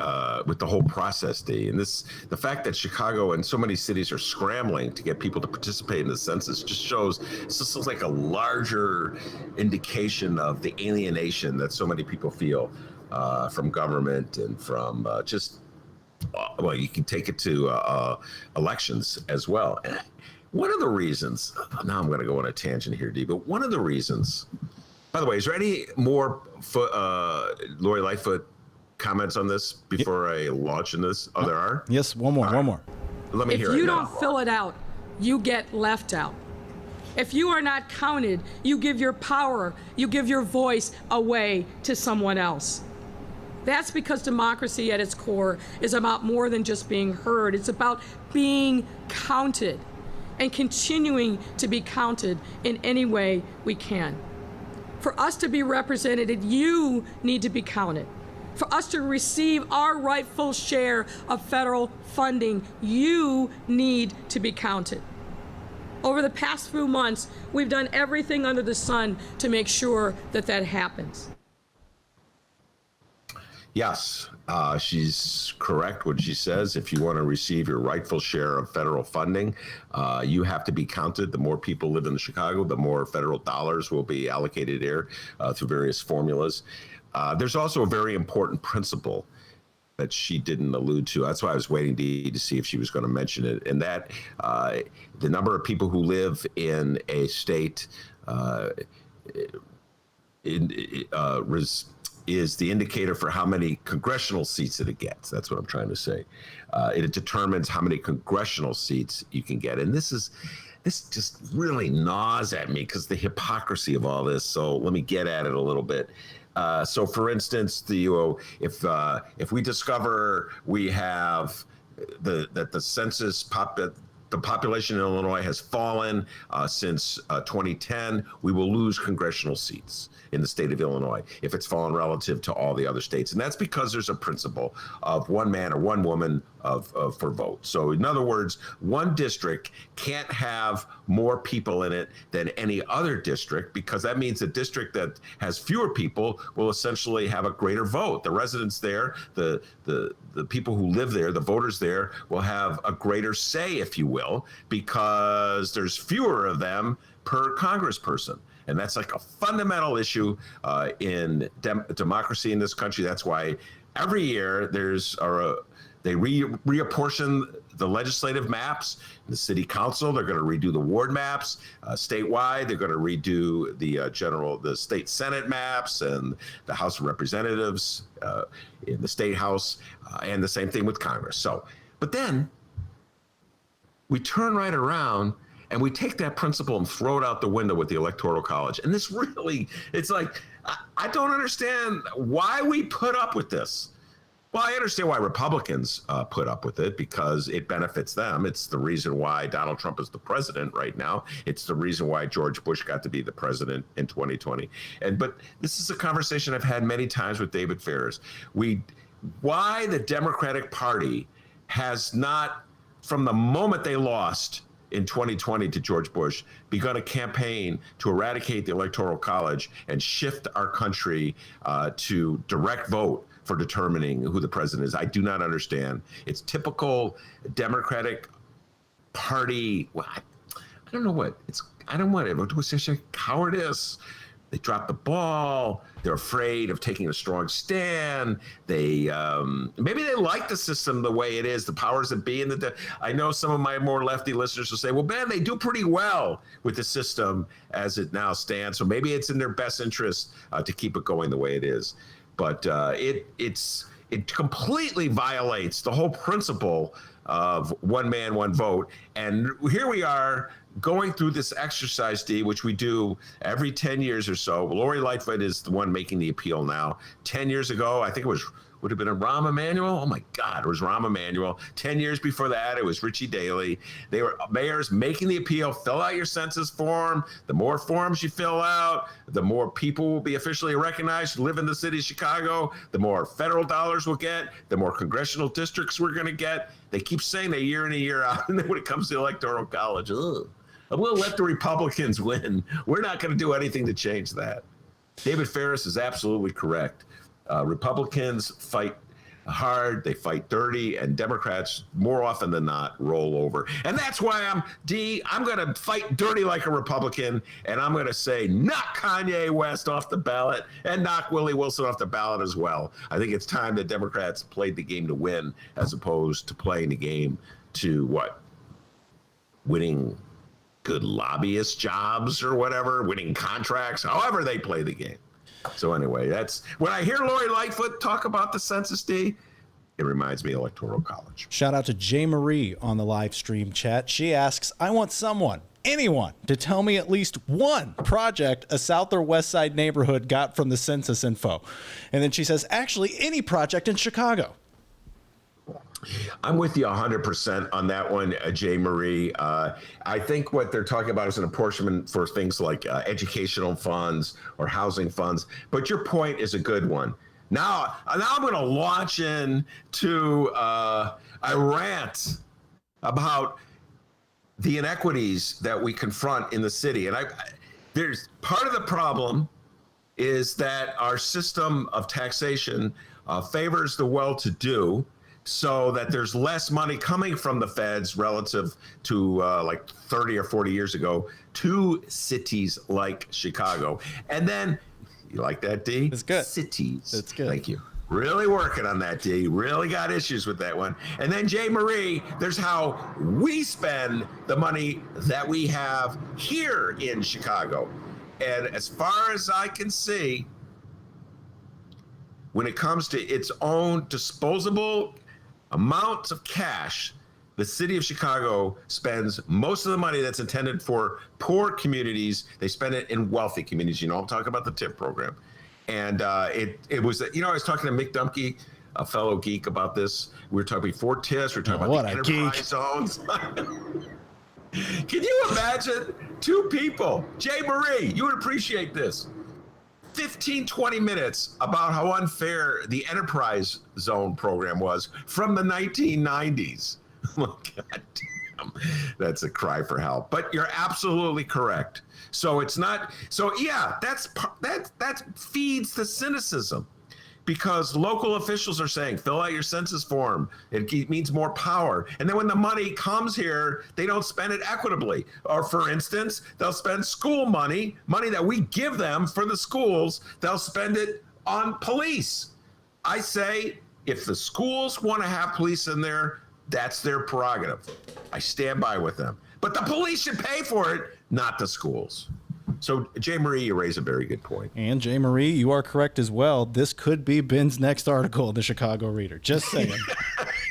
with the whole process, D. And the fact that Chicago and so many cities are scrambling to get people to participate in the census just shows, this looks like a larger indication of the alienation that so many people feel from government and from you can take it to elections as well. And one of the reasons, now I'm going to go on a tangent here, D, but one of the reasons, by the way, is there any more Lori Lightfoot comments on this before I launch in this? Oh, there are? Yes, one more. Let me hear it. If you don't fill it out, you get left out. If you are not counted, you give your power, you give your voice away to someone else. That's because democracy at its core is about more than just being heard. It's about being counted and continuing to be counted in any way we can. For us to be represented, you need to be counted. For us to receive our rightful share of federal funding, you need to be counted. Over the past few months, we've done everything under the sun to make sure that that happens. Yes, she's correct when she says if you want to receive your rightful share of federal funding, you have to be counted. The more people live in Chicago, the more federal dollars will be allocated here through various formulas. There's also a very important principle that she didn't allude to. That's why I was waiting to see if she was going to mention it. And that the number of people who live in a state is the indicator for how many congressional seats that it gets. That's what I'm trying to say. It determines how many congressional seats you can get. And this just really gnaws at me because the hypocrisy of all this. So let me get at it a little bit. So, for instance, if we discover we have that the census the population in Illinois has fallen since 2010, we will lose congressional seats in the state of Illinois if it's fallen relative to all the other states. And that's because there's a principle of one man or one woman for vote. So in other words, one district can't have more people in it than any other district, because that means a district that has fewer people will essentially have a greater vote. The residents there, the people who live there, the voters there will have a greater say, if you will, because there's fewer of them per congressperson. And that's like a fundamental issue in democracy in this country. That's why every year they reapportion the legislative maps. The city council, they're going to redo the ward maps. Statewide, they're going to redo the state senate maps and the House of Representatives in the state house, and the same thing with Congress. So, but then we turn right around and we take that principle and throw it out the window with the Electoral College. And this really, it's like, I don't understand why we put up with this. Well, I understand why Republicans put up with it, because it benefits them. It's the reason why Donald Trump is the president right now. It's the reason why George Bush got to be the president in 2020. But this is a conversation I've had many times with David Ferris. Why the Democratic Party has not, from the moment they lost in 2020 to George Bush, begun a campaign to eradicate the Electoral College and shift our country to direct vote for determining who the president is. I do not understand. It's typical Democratic Party. Well, I don't know what it's. I don't want it. It was such a cowardice. They dropped the ball. They're afraid of taking a strong stand. They maybe they like the system the way it is. The powers that be, I know some of my more lefty listeners will say, "Well, Ben, they do pretty well with the system as it now stands. So maybe it's in their best interest to keep it going the way it is." But it completely violates the whole principle of one man, one vote. And here we are going through this exercise, D, which we do every 10 years or so. Lori Lightfoot is the one making the appeal now. 10 years ago, I think would have been a Rahm Emanuel. Oh my God, it was Rahm Emanuel. 10 years before that, it was Richie Daley. They were mayors making the appeal. Fill out your census form. The more forms you fill out, the more people will be officially recognized who live in the city of Chicago. The more federal dollars we'll get. The more congressional districts we're going to get. They keep saying that year in and year out. And then when it comes to the Electoral College, we'll let the Republicans win. We're not going to do anything to change that. David Ferris is absolutely correct. Republicans fight hard, they fight dirty, and Democrats more often than not roll over. And that's why I'm going to fight dirty like a Republican, and I'm going to say knock Kanye West off the ballot and knock Willie Wilson off the ballot as well. I think it's time that Democrats played the game to win as opposed to playing the game to winning good lobbyist jobs or whatever, winning contracts, however they play the game. So anyway, that's when I hear Lori Lightfoot talk about the census, D, it reminds me of Electoral College. Shout out to Jay Marie on the live stream chat. She asks, I want anyone, to tell me at least one project a South or West Side neighborhood got from the census info. And then she says, actually, any project in Chicago. I'm with you 100% on that one, Jay Marie. I think what they're talking about is an apportionment for things like educational funds or housing funds. But your point is a good one. Now I'm going to launch into a rant about the inequities that we confront in the city. And there's part of the problem is that our system of taxation favors the well-to-do, so that there's less money coming from the feds relative to like 30 or 40 years ago to cities like Chicago. And then, you like that, D? It's good. Cities. It's good. Thank you. Really working on that, D. Really got issues with that one. And then, Jay Marie, there's how we spend the money that we have here in Chicago. And as far as I can see, when it comes to its own disposable amounts of cash, the city of Chicago spends most of the money that's intended for poor communities. They spend it in wealthy communities. You know, I'm talking about the TIP program. And it was, I was talking to Mick Dumke, a fellow geek, about this. We were talking before TIS. We were talking about the enterprise zones. Can you imagine two people? Jay Marie, you would appreciate this. 15, 20 minutes about how unfair the enterprise zone program was from the 1990s. Oh, God damn. That's a cry for help. But you're absolutely correct. So it's not. So yeah, that feeds the cynicism, because local officials are saying, fill out your census form. It means more power. And then when the money comes here, they don't spend it equitably. Or for instance, they'll spend school money that we give them for the schools. They'll spend it on police. I say, if the schools want to have police in there, that's their prerogative. I stand by with them. But the police should pay for it, not the schools. So, Jay Marie, you raise a very good point. And Jay Marie, you are correct as well. This could be Ben's next article in the Chicago Reader. Just saying.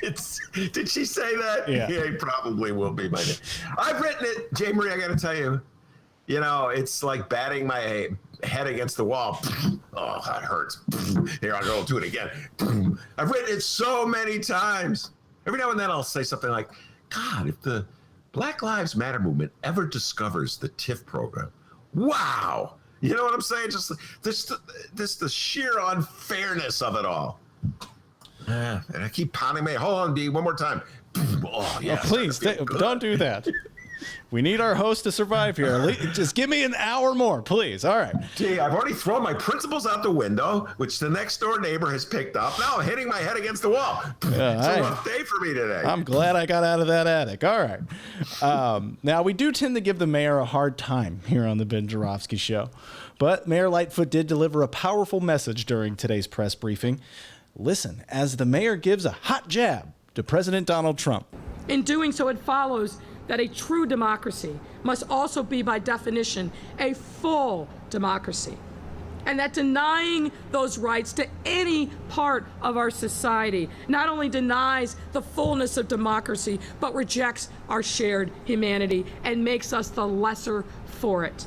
Did she say that? Yeah. It probably will be by then. I've written it, Jay Marie, I got to tell you, it's like batting my head against the wall. Oh, that hurts. Here, I'll do it again. I've written it so many times. Every now and then I'll say something like, God, if the Black Lives Matter movement ever discovers the TIF program, wow. You know what I'm saying? Just the sheer unfairness of it all. And I keep pounding me. Hold on, D, one more time. Oh, yeah. Oh, please, don't do that. We need our host to survive here. Just give me an hour more, please. All right. Gee, I've already thrown my principles out the window, which the next door neighbor has picked up. Now I'm hitting my head against the wall. It's a rough day for me today. I'm glad I got out of that attic. All right. Now, we do tend to give the mayor a hard time here on the Ben Joravsky Show. But Mayor Lightfoot did deliver a powerful message during today's press briefing. Listen, as the mayor gives a hot jab to President Donald Trump. In doing so, it follows that a true democracy must also be, by definition, a full democracy. And that denying those rights to any part of our society not only denies the fullness of democracy, but rejects our shared humanity and makes us the lesser for it.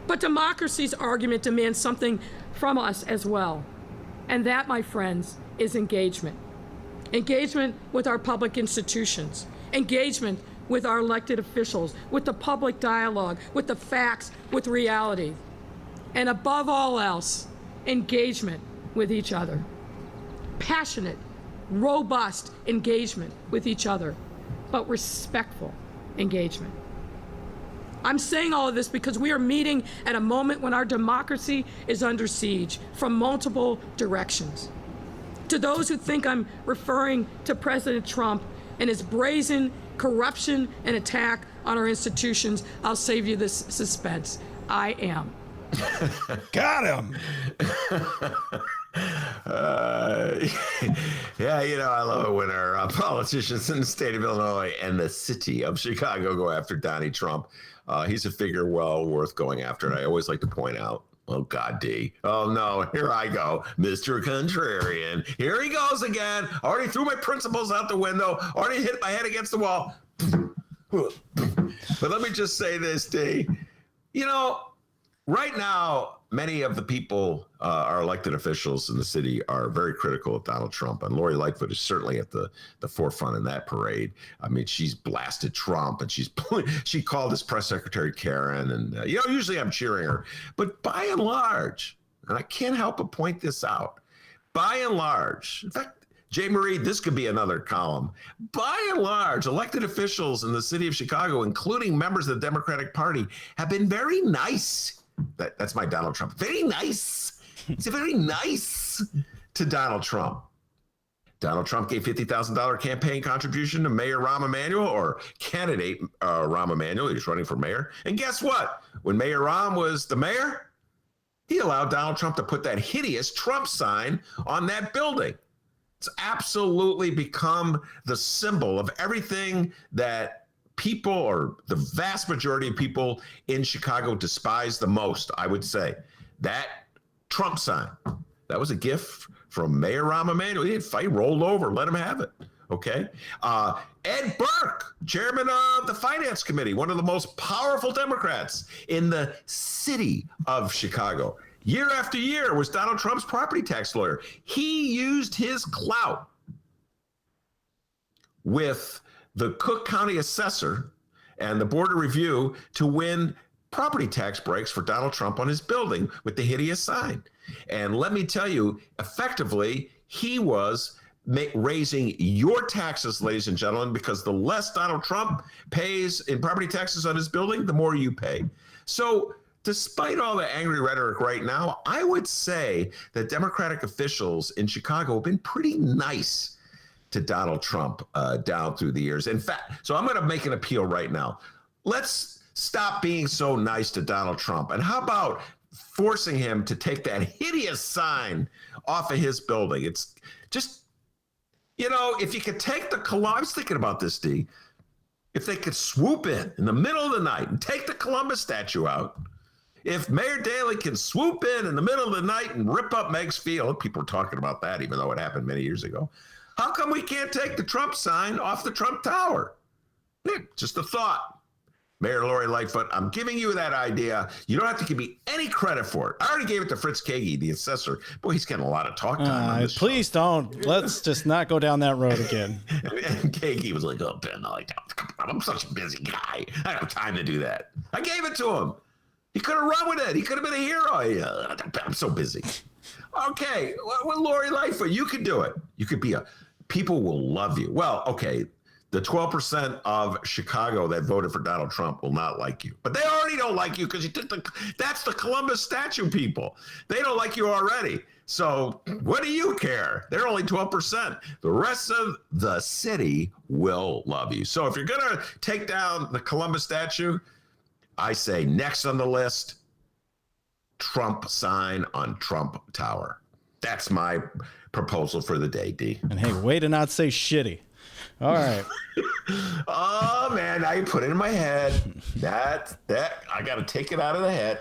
But democracy's argument demands something from us as well. And that, my friends, is engagement. Engagement with our public institutions. Engagement with our elected officials, with the public dialogue, with the facts, with reality. And above all else, engagement with each other. Passionate, robust engagement with each other, but respectful engagement. I'm saying all of this because we are meeting at a moment when our democracy is under siege from multiple directions. To those who think I'm referring to President Trump and his brazen corruption and attack on our institutions, I'll save you this suspense. I am. Got him. Yeah, I love it when our politicians in the state of Illinois and the city of Chicago go after Donnie Trump. He's a figure well worth going after. And I always like to point out Oh, God, D. Oh, no. Here I go. Mr. Contrarian. Here he goes again. Already threw my principles out the window. Already hit my head against the wall. But let me just say this, D. You know, right now, many of the people, our elected officials in the city, are very critical of Donald Trump. And Lori Lightfoot is certainly at the forefront in that parade. I mean, she's blasted Trump, and she called his press secretary Karen. And, usually I'm cheering her. But by and large, and I can't help but point this out, by and large, in fact, Jay Marie, this could be another column. By and large, elected officials in the city of Chicago, including members of the Democratic Party, have been very nice. That's my Donald Trump. Very nice. He's very nice to Donald Trump. Donald Trump gave $50,000 campaign contribution to Mayor Rahm Emanuel, or candidate Rahm Emanuel. He was running for mayor. And guess what? When Mayor Rahm was the mayor, he allowed Donald Trump to put that hideous Trump sign on that building. It's absolutely become the symbol of everything that people, or the vast majority of people in Chicago, despise the most, I would say. That Trump sign. That was a gift from Mayor Rahm Emanuel. He didn't fight, rolled over, let him have it. Okay. Ed Burke, chairman of the Finance Committee, one of the most powerful Democrats in the city of Chicago. Year after year was Donald Trump's property tax lawyer. He used his clout with the Cook County assessor and the Board of Review to win property tax breaks for Donald Trump on his building with the hideous sign. And let me tell you, effectively, he was raising your taxes, ladies and gentlemen, because the less Donald Trump pays in property taxes on his building, the more you pay. So despite all the angry rhetoric right now, I would say that Democratic officials in Chicago have been pretty nice to Donald Trump down through the years. In fact, so I'm going to make an appeal right now. Let's stop being so nice to Donald Trump. And how about forcing him to take that hideous sign off of his building? It's just, if you could take I was thinking about this, D. If they could swoop in the middle of the night and take the Columbus statue out. If Mayor Daley can swoop in the middle of the night and rip up Meigs Field, people are talking about that, even though it happened many years ago. How come we can't take the Trump sign off the Trump Tower? Just a thought. Mayor Lori Lightfoot, I'm giving you that idea. You don't have to give me any credit for it. I already gave it to Fritz Kagi, the assessor. Boy, he's getting a lot of talk time on this Please show. Don't. Let's just not go down that road again. And Kagi was like, oh, Ben, I'm such a busy guy. I don't have time to do that. I gave it to him. He could have run with it. He could have been a hero. I'm so busy. Okay, well, Lori Lightfoot, you could do it. You could be people will love you. Well, okay, the 12% of Chicago that voted for Donald Trump will not like you. But they already don't like you because that's the Columbus statue people. They don't like you already. So what do you care? They're only 12%. The rest of the city will love you. So if you're going to take down the Columbus statue, I say next on the list, Trump sign on Trump Tower. That's my proposal for the day, D. And hey, way to not say shitty. All right. Oh, man, now you put it in my head. That I got to take it out of the head.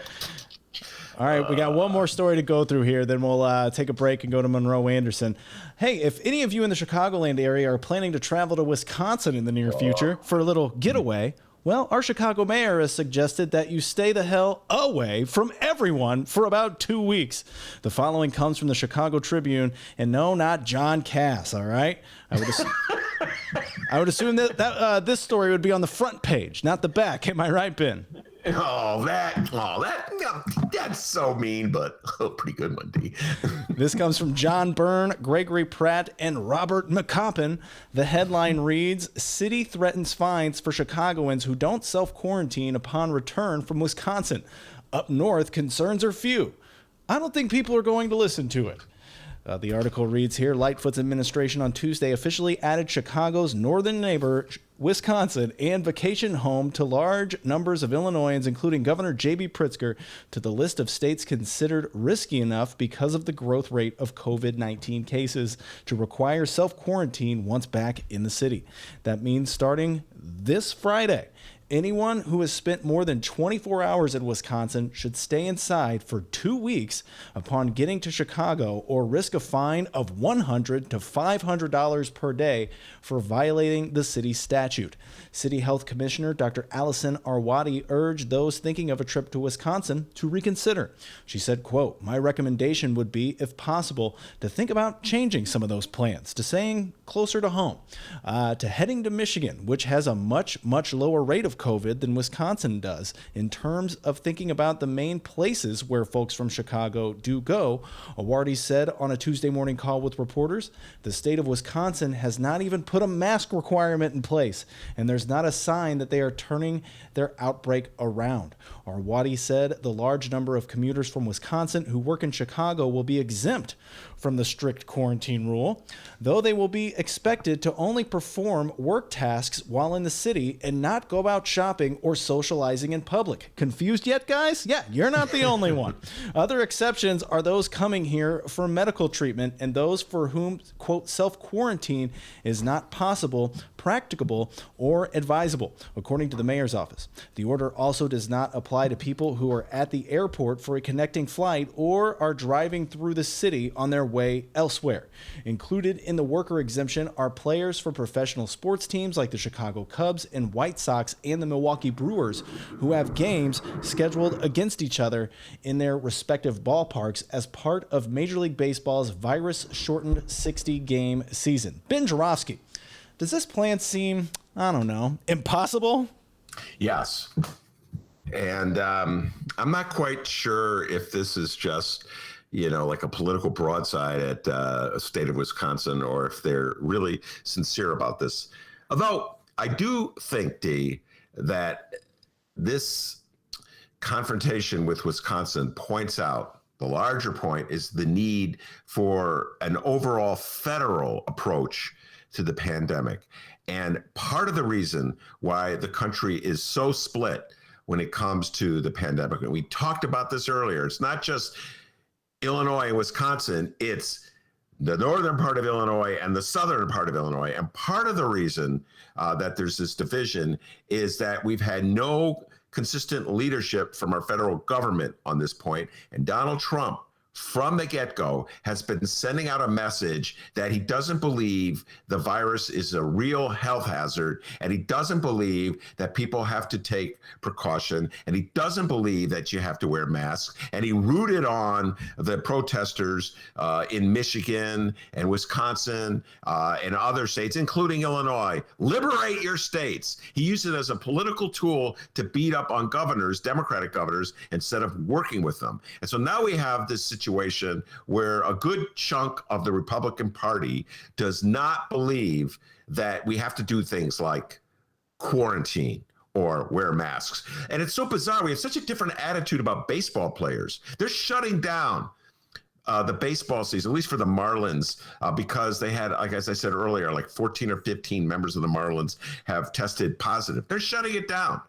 All right, we got one more story to go through here, then we'll take a break and go to Monroe Anderson. Hey, if any of you in the Chicagoland area are planning to travel to Wisconsin in the near future for a little getaway, well, our Chicago mayor has suggested that you stay the hell away from everyone for about 2 weeks. The following comes from the Chicago Tribune, and no, not John Cass, all right? I would assume that this story would be on the front page, not the back. Am I right, Ben? That's so mean, but pretty good one, D. This comes from John Byrne, Gregory Pratt, and Robert McCoppin. The headline reads, City threatens fines for Chicagoans who don't self-quarantine upon return from Wisconsin. Up north, concerns are few. I don't think people are going to listen to it. The article reads here, Lightfoot's administration on Tuesday officially added Chicago's northern neighbor, Wisconsin, and vacation home to large numbers of Illinoisans, including Governor J.B. Pritzker, to the list of states considered risky enough because of the growth rate of COVID-19 cases to require self-quarantine once back in the city. That means starting this Friday, anyone who has spent more than 24 hours in Wisconsin should stay inside for 2 weeks upon getting to Chicago or risk a fine of $100 to $500 per day for violating the city statute. City Health Commissioner Dr. Allison Arwady urged those thinking of a trip to Wisconsin to reconsider. She said, quote, "My recommendation would be, if possible, to think about changing some of those plans to staying closer to home, to heading to Michigan, which has a much lower rate of COVID than Wisconsin does. In terms of thinking about the main places where folks from Chicago do go," Awardy said on a Tuesday morning call with reporters, "the state of Wisconsin has not even put a mask requirement in place, and there's not a sign that they are turning their outbreak around." Arwady said the large number of commuters from Wisconsin who work in Chicago will be exempt from the strict quarantine rule, though they will be expected to only perform work tasks while in the city and not go out shopping or socializing in public. Confused yet, guys? Yeah, you're not the only one. Other exceptions are those coming here for medical treatment and those for whom, quote, self-quarantine is not possible, practicable, or advisable, according to the mayor's office. The order also does not apply to people who are at the airport for a connecting flight or are driving through the city on their way elsewhere. Included in the worker exemption are players for professional sports teams like the Chicago Cubs and White Sox and the Milwaukee Brewers, who have games scheduled against each other in their respective ballparks as part of Major League Baseball's virus-shortened 60-game season. Ben Joravsky, does this plan seem, I don't know, impossible? Yes. And I'm not quite sure if this is just, like a political broadside at a state of Wisconsin, or if they're really sincere about this. Although I do think, D, that this confrontation with Wisconsin points out, the larger point is the need for an overall federal approach to the pandemic. And part of the reason why the country is so split when it comes to the pandemic, and we talked about this earlier, it's not just Illinois and Wisconsin, it's the northern part of Illinois and the southern part of Illinois. And part of the reason that there's this division is that we've had no consistent leadership from our federal government on this point. And Donald Trump, from the get-go, has been sending out a message that he doesn't believe the virus is a real health hazard, and he doesn't believe that people have to take precaution, and he doesn't believe that you have to wear masks. And he rooted on the protesters in Michigan and Wisconsin and other states, including Illinois. Liberate your states. He used it as a political tool to beat up on governors, Democratic governors, instead of working with them. And so now we have this situation where a good chunk of the Republican Party does not believe that we have to do things like quarantine or wear masks. And it's so bizarre. We have such a different attitude about baseball players. They're shutting down the baseball season, at least for the Marlins, because they had, like, as I said earlier, like 14 or 15 members of the Marlins have tested positive. They're shutting it down.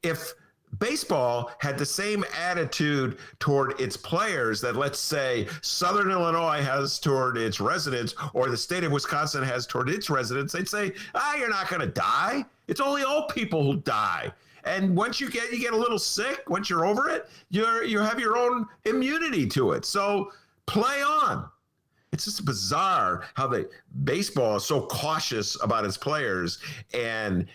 If baseball had the same attitude toward its players that, let's say, Southern Illinois has toward its residents, or the state of Wisconsin has toward its residents, they'd say, you're not going to die. It's only old people who die. And once you get a little sick, once you're over it, you have your own immunity to it. So play on. It's just bizarre how the baseball is so cautious about its players, and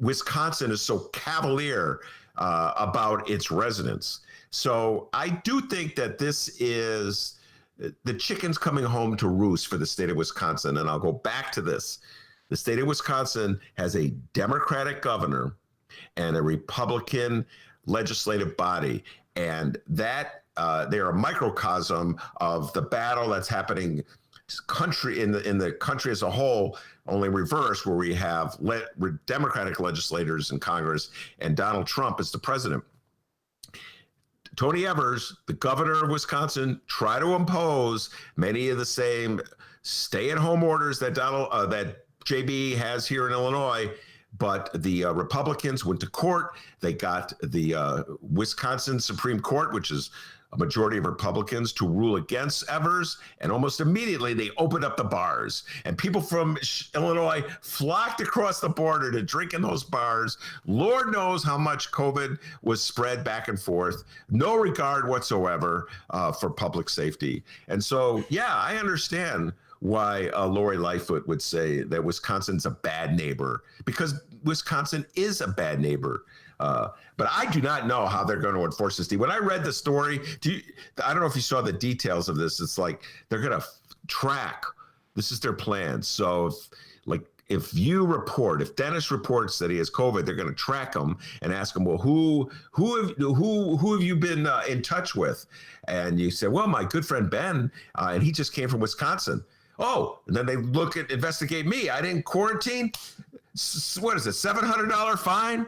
Wisconsin is so cavalier about its residents. So I do think that this is the chickens coming home to roost for the state of Wisconsin. And I'll go back to this. The state of Wisconsin has a Democratic governor and a Republican legislative body. And that they're a microcosm of the battle that's happening in the country as a whole, only reverse, where we have Democratic legislators in Congress and Donald Trump as the president. Tony Evers, the governor of Wisconsin, tried to impose many of the same stay-at-home orders that that JB has here in Illinois, but the Republicans went to court. They got the Wisconsin Supreme Court, which is a majority of Republicans to rule against Evers, and almost immediately they opened up the bars, and people from Illinois flocked across the border to drink in those bars. Lord knows how much COVID was spread back and forth. No regard whatsoever for public safety. And so, yeah, I understand why Lori Lightfoot would say that Wisconsin's a bad neighbor, because Wisconsin is a bad neighbor. But I do not know how they're going to enforce this. When I read the story, I don't know if you saw the details of this. It's like they're going to track. This is their plan. So if Dennis reports that he has COVID, they're going to track him and ask him, well, who have you been in touch with? And you say, well, my good friend Ben, and he just came from Wisconsin. Oh, and then they investigate me. I didn't quarantine. What is it? $700 fine?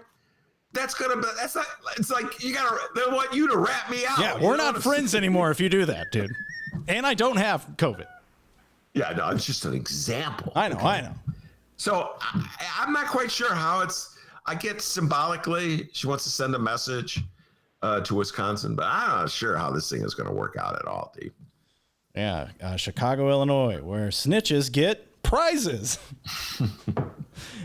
It's like they want you to rat me out. Yeah, we're not friends anymore if you do that, dude. And I don't have COVID. Yeah, no, it's just an example. I know. So I'm not quite sure how I get symbolically, she wants to send a message to Wisconsin, but I'm not sure how this thing is going to work out at all, Dave. Yeah, Chicago, Illinois, where snitches get prizes.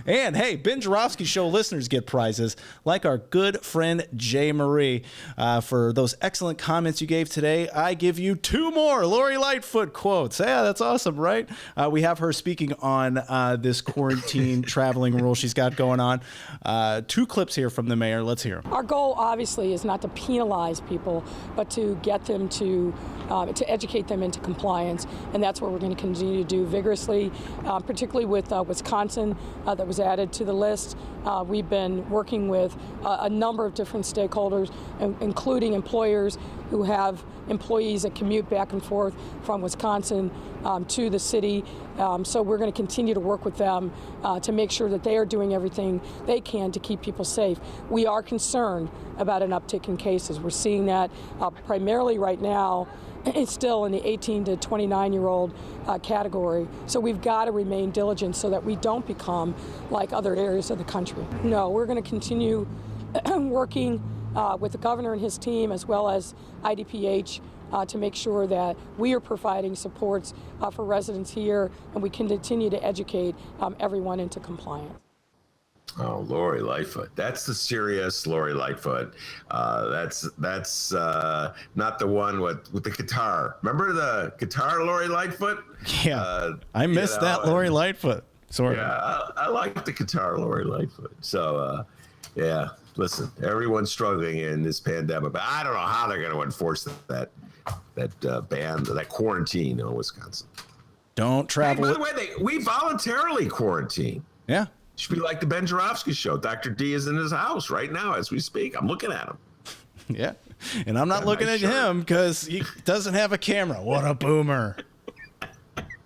And hey, Ben Joravsky Show listeners get prizes, like our good friend Jay Marie. For those excellent comments you gave today, I give you 2 more Lori Lightfoot quotes. Yeah, that's awesome, right? We have her speaking on this quarantine traveling rule she's got going on. 2 clips here from the mayor. Let's hear them. Our goal, obviously, is not to penalize people, but to get them to educate them into compliance, and that's what we're going to continue to do vigorously, particularly with Wisconsin that was added to the list. We've been working with a number of different stakeholders, including employers who have employees that commute back and forth from Wisconsin to the city. So we're going to continue to work with them to make sure that they are doing everything they can to keep people safe. We are concerned about an uptick in cases. We're seeing that primarily right now. It's still in the 18 to 29-year-old category. So we've got to remain diligent so that we don't become like other areas of the country. No, we're going to continue working with the governor and his team, as well as IDPH, to make sure that we are providing supports for residents here, and we can continue to educate everyone into compliance. Oh, Lori Lightfoot. That's the serious Lori Lightfoot. That's not the one with the guitar. Remember the guitar Lori Lightfoot? Yeah, I missed that Lori Lightfoot. Sorry. Yeah, I like the guitar Lori Lightfoot. So, yeah, listen, everyone's struggling in this pandemic, but I don't know how they're going to enforce that ban, that quarantine in Wisconsin. Don't travel. Hey, by the way, we voluntarily quarantine. Yeah. Should be like the Ben Joravsky Show. Dr. D is in his house right now as we speak. I'm looking at him. Yeah. And I'm not looking at him because he doesn't have a camera. What a boomer.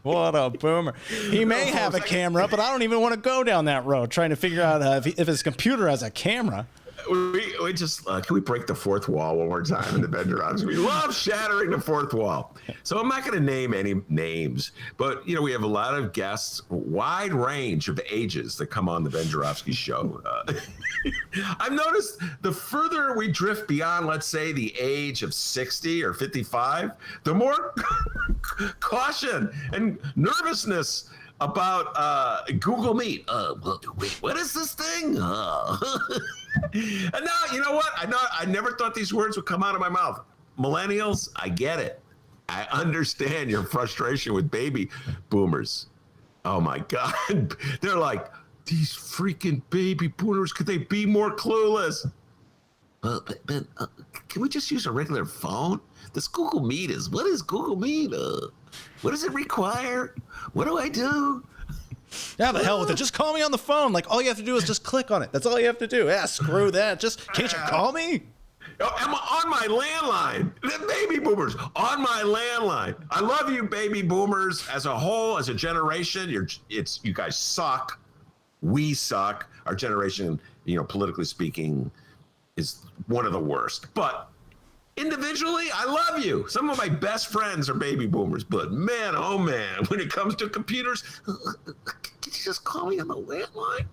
What a boomer. He may have a camera, but I don't even want to go down that road trying to figure out if his computer has a camera. We just can we break the fourth wall one more time in the Ben Joravsky? We love shattering the fourth wall. So I'm not going to name any names, but we have a lot of guests, wide range of ages that come on the Ben Joravsky Show. I've noticed the further we drift beyond, let's say, the age of 60 or 55, the more caution and nervousness about Google Meet. Wait, what is this thing? And now, you know what? I never thought these words would come out of my mouth. Millennials, I get it. I understand your frustration with baby boomers. Oh my God. They're like, these freaking baby boomers, could they be more clueless? But can we just use a regular phone? This Google Meet what is Google Meet? What does it require? What do I do? Yeah, the hell with it. Just call me on the phone. Like, all you have to do is just click on it. That's all you have to do. Yeah, screw that. Just, can't you call me? I'm on my landline. The baby boomers on my landline. I love you, baby boomers, as a whole, as a generation. You guys suck. We suck. Our generation, politically speaking, is one of the worst. But individually, I love you. Some of my best friends are baby boomers, but man, oh man, when it comes to computers, can you just call me on the landline?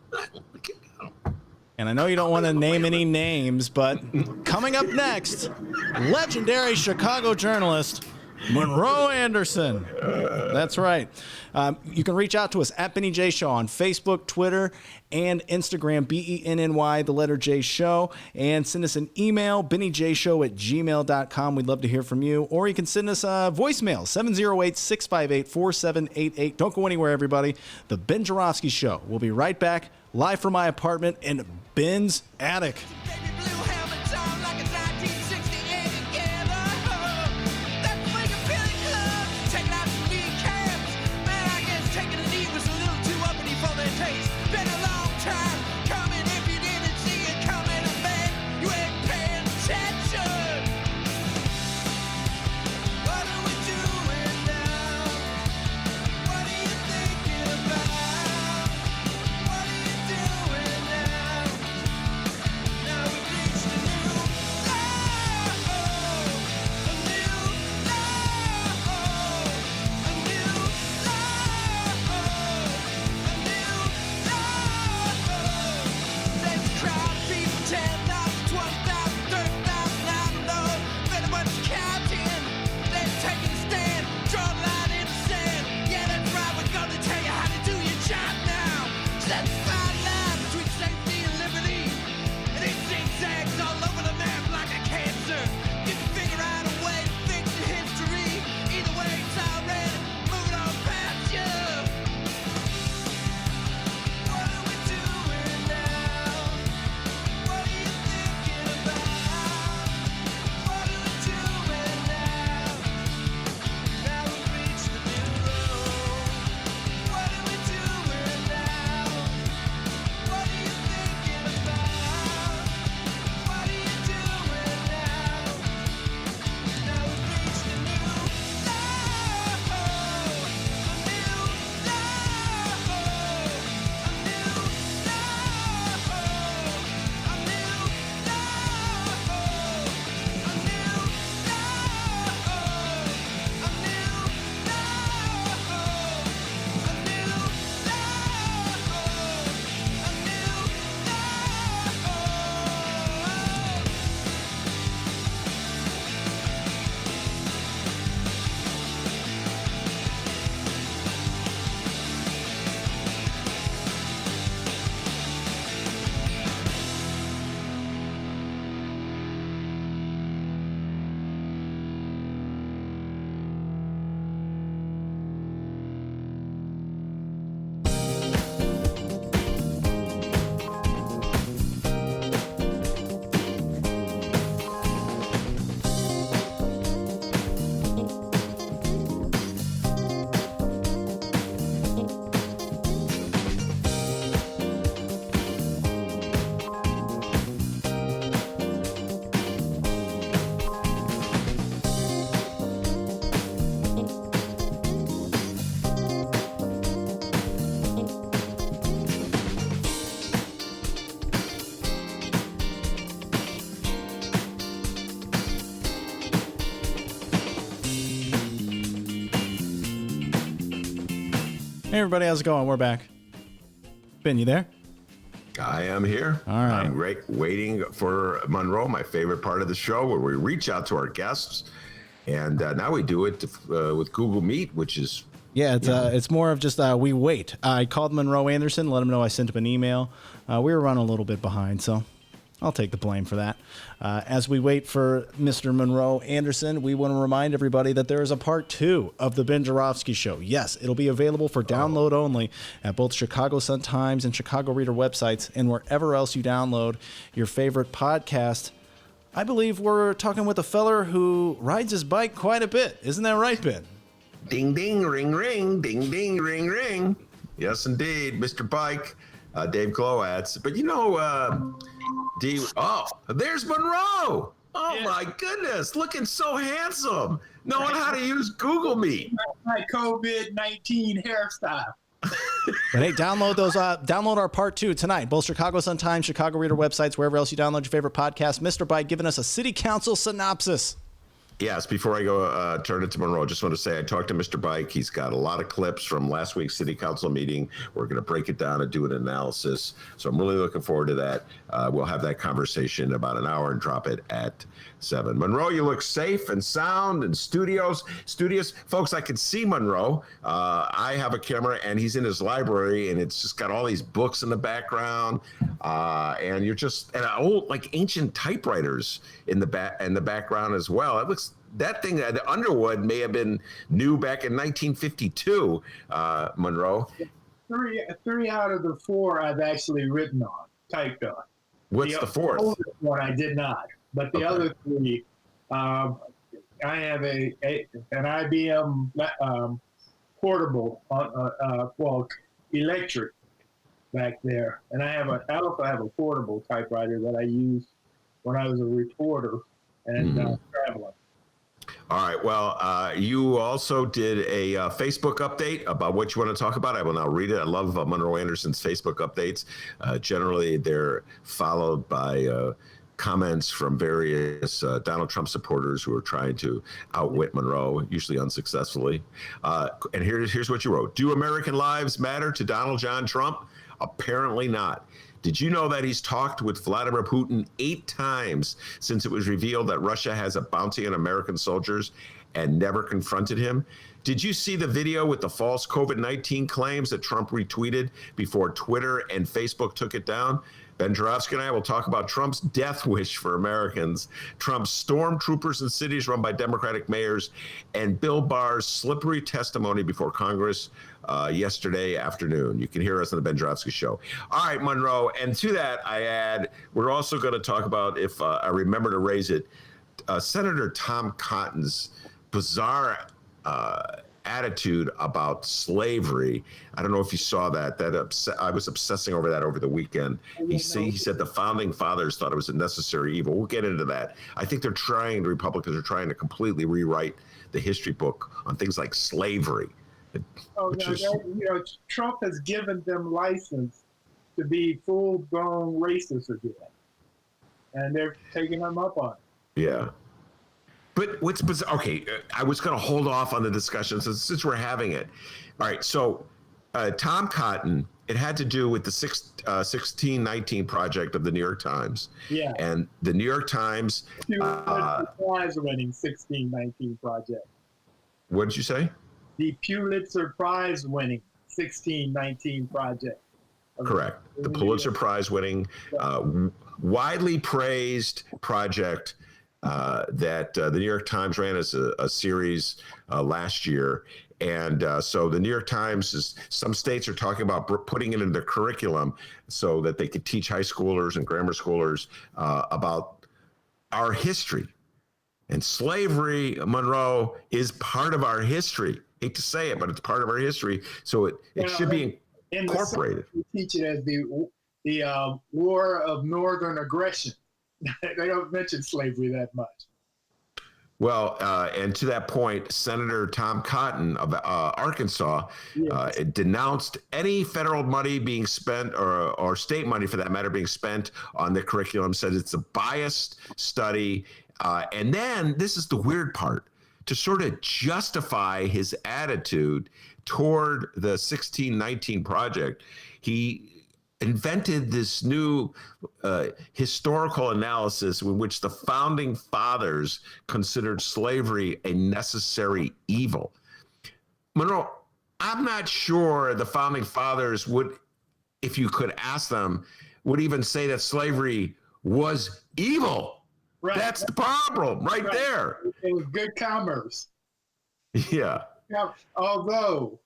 And I know you don't want to name any names, but coming up next, legendary Chicago journalist Monroe Anderson. That's right. You can reach out to us at Benny J Show on Facebook, Twitter, and Instagram, BENNY, the letter J Show, and send us an email, bennyjshow@gmail.com. We'd love to hear from you. Or you can send us a voicemail, 708-658-4788. Don't go anywhere, everybody. The Ben Joravsky Show. We'll be right back, live from my apartment in Ben's attic. Baby blue helmets on like a 1968 together. That fucking Billy Club, taking out some kneecaps. Man, I guess taking a knee was a little too uppity for their taste. Been a long time coming. If you didn't see it coming, man, you ain't paying attention. What are we doing now? What are you thinking about? What are you doing now? Now we've reached a new low, a new low, a new low. There's a crowd of people, 10,000, 12,000, 30,000, I don't know. If anyone's counting, they're taking a stand, draw a line in the sand. Yeah, that's right, we're gonna tell you how to do your job now. Set the fine line between safety and liberty. And it zigzags all over the map like a cancer. You can figure out a way to fix your history. Either way, it's already moving on past you. What are we doing now? What are you thinking about? What are we doing now? Now we've reached the new low. What are we doing now? What are you thinking about? What are you doing now? Now we've reached a new low, a new Hey, everybody, how's it going? We're back. Ben, you there? I am here. All right. I'm waiting for Monroe, my favorite part of the show, where we reach out to our guests. And now we do it with Google Meet, which is... Yeah, it's more of just we wait. I called Monroe Anderson, let him know I sent him an email. We were running a little bit behind, so I'll take the blame for that. As we wait for Mr. Monroe Anderson, we want to remind everybody that there is a part 2 of the Ben Joravsky Show. Yes, it'll be available for download only at both Chicago Sun-Times and Chicago Reader websites and wherever else you download your favorite podcast. I believe we're talking with a feller who rides his bike quite a bit. Isn't that right, Ben? Ding, ding, ring, ring, ding, ding, ring, ring. Yes, indeed, Mr. Bike, Dave Glowatz. But you know, there's Monroe. Oh, my goodness, looking so handsome. Knowing how to use Google Meet. My COVID-19 hairstyle. But hey, download our part 2 tonight. Both Chicago Sun-Times, Chicago Reader websites, wherever else you download your favorite podcast. Mr. Bike giving us a city council synopsis. Yes, before I go turn it to Monroe, I just want to say I talked to Mr. Bike. He's got a lot of clips from last week's city council meeting. We're going to break it down and do an analysis. So I'm really looking forward to that. We'll have that conversation in about an hour and drop it at 7. Monroe, you look safe and sound and studious. Folks, I can see Monroe. I have a camera and he's in his library and it's just got all these books in the background. And you're just and old like ancient typewriters in the background as well. It looks that thing, the Underwood may have been new back in 1952, Monroe. Three out of the 4 I've actually written on, typed on. What's the fourth? One I did not, but the other 3, I have an IBM portable, electric back there, and I also have a portable typewriter that I used when I was a reporter and traveling. All right. Well, you also did a Facebook update about what you want to talk about. I will now read it. I love Monroe Anderson's Facebook updates. Generally, they're followed by comments from various Donald Trump supporters who are trying to outwit Monroe, usually unsuccessfully. And here's what you wrote. Do American lives matter to Donald John Trump? Apparently not. Did you know that he's talked with Vladimir Putin 8 times since it was revealed that Russia has a bounty on American soldiers and never confronted him? Did you see the video with the false COVID-19 claims that Trump retweeted before Twitter and Facebook took it down? Ben Joravsky and I will talk about Trump's death wish for Americans, Trump's stormtroopers in cities run by Democratic mayors, and Bill Barr's slippery testimony before Congress yesterday afternoon. You can hear us on the Ben Joravsky Show. All right, Monroe. And to that, I add, we're also going to talk about, if I remember to raise it, Senator Tom Cotton's bizarre attitude about slavery. I don't know if you saw that. I was obsessing over that over the weekend. He said the founding fathers thought it was a necessary evil. We'll get into that. I think the Republicans are trying to completely rewrite the history book on things like slavery. Trump has given them license to be full-blown racists again, and they're taking them up on it. Yeah. But what's bizarre? Okay, I was going to hold off on the discussion since we're having it. All right, so Tom Cotton, it had to do with the 1619 project of the New York Times. Yeah. And the New York Times. Prize-winning 1619 project. What did you say? The Pulitzer Prize-winning 1619 project. Correct. The Pulitzer Prize-winning, widely praised project that the New York Times ran as a series last year. And so the New York Times some states are talking about putting it in their curriculum so that they could teach high schoolers and grammar schoolers about our history. And slavery, Monroe, is part of our history. Hate to say it, but it's part of our history. So it should be incorporated. We teach it as the War of Northern Aggression. They don't mention slavery that much. Well, and to that point, Senator Tom Cotton of Arkansas denounced any federal money being spent or state money, for that matter, being spent on the curriculum, said it's a biased study. And then this is the weird part. To sort of justify his attitude toward the 1619 project, he invented this new historical analysis in which the founding fathers considered slavery a necessary evil. Monroe, I'm not sure the founding fathers would, if you could ask them, would even say that slavery was evil. Right. That's the problem right there. It was good commerce. Yeah. Now, although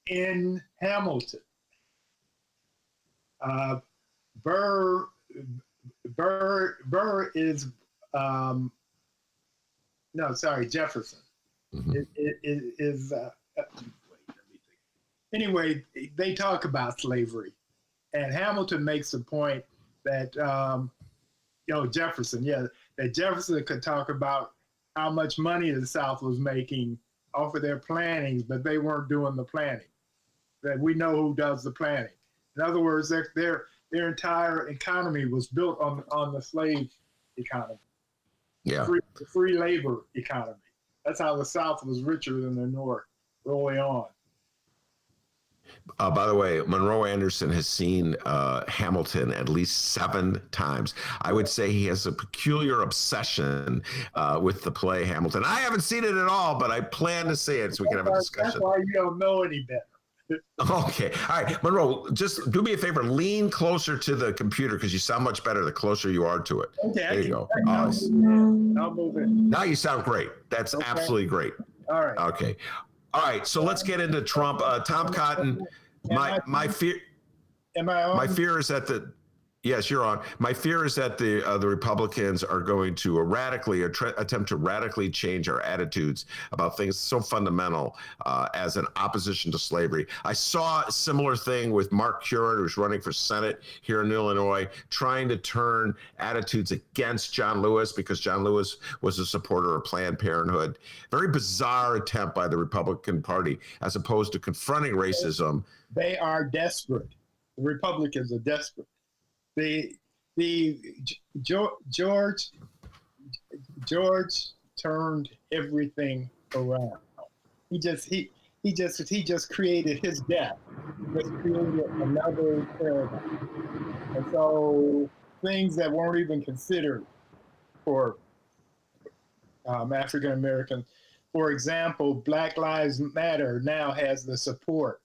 in Hamilton, Burr is Jefferson. Mm-hmm. Is wait, let me think. Anyway, they talk about slavery, and Hamilton makes the point that Jefferson, that Jefferson could talk about how much money the South was making off of their plannings, but they weren't doing the planning. That we know who does the planning. In other words, their entire economy was built on the slave economy. Yeah. free labor economy. That's how the South was richer than the North early on. By the way, Monroe Anderson has seen Hamilton at least 7 times. I would say he has a peculiar obsession with the play Hamilton. I haven't seen it at all, but I plan to see it so we can have a discussion. That's why you don't know any better. Okay. All right. Monroe, just do me a favor. Lean closer to the computer because you sound much better the closer you are to it. Okay. There you go. I'll move in. Now you sound great. That's absolutely great. All right. Okay. All right. So let's get into Trump. Tom Cotton, my fear. Am I on? My fear is that yes, you're on. My fear is that the Republicans are going to attempt to radically change our attitudes about things so fundamental as an opposition to slavery. I saw a similar thing with Mark Curran, who's running for Senate here in Illinois, trying to turn attitudes against John Lewis because John Lewis was a supporter of Planned Parenthood. Very bizarre attempt by the Republican Party, as opposed to confronting racism. They are desperate. The Republicans are desperate. George turned everything around. He just created his death. Just created another paradigm. And so things that weren't even considered for African Americans. For example, Black Lives Matter now has the support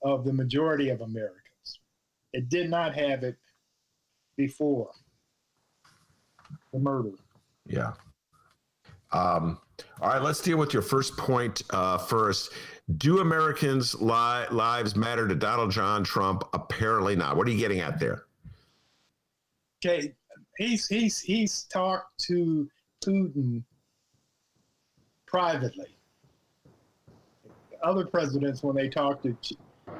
of the majority of Americans. It did not have it before the murder. Yeah. All right, let's deal with your first point first. Do Americans' lives matter to Donald John Trump? Apparently not. What are you getting at there? Okay, he's talked to Putin privately. Other presidents, when they talk to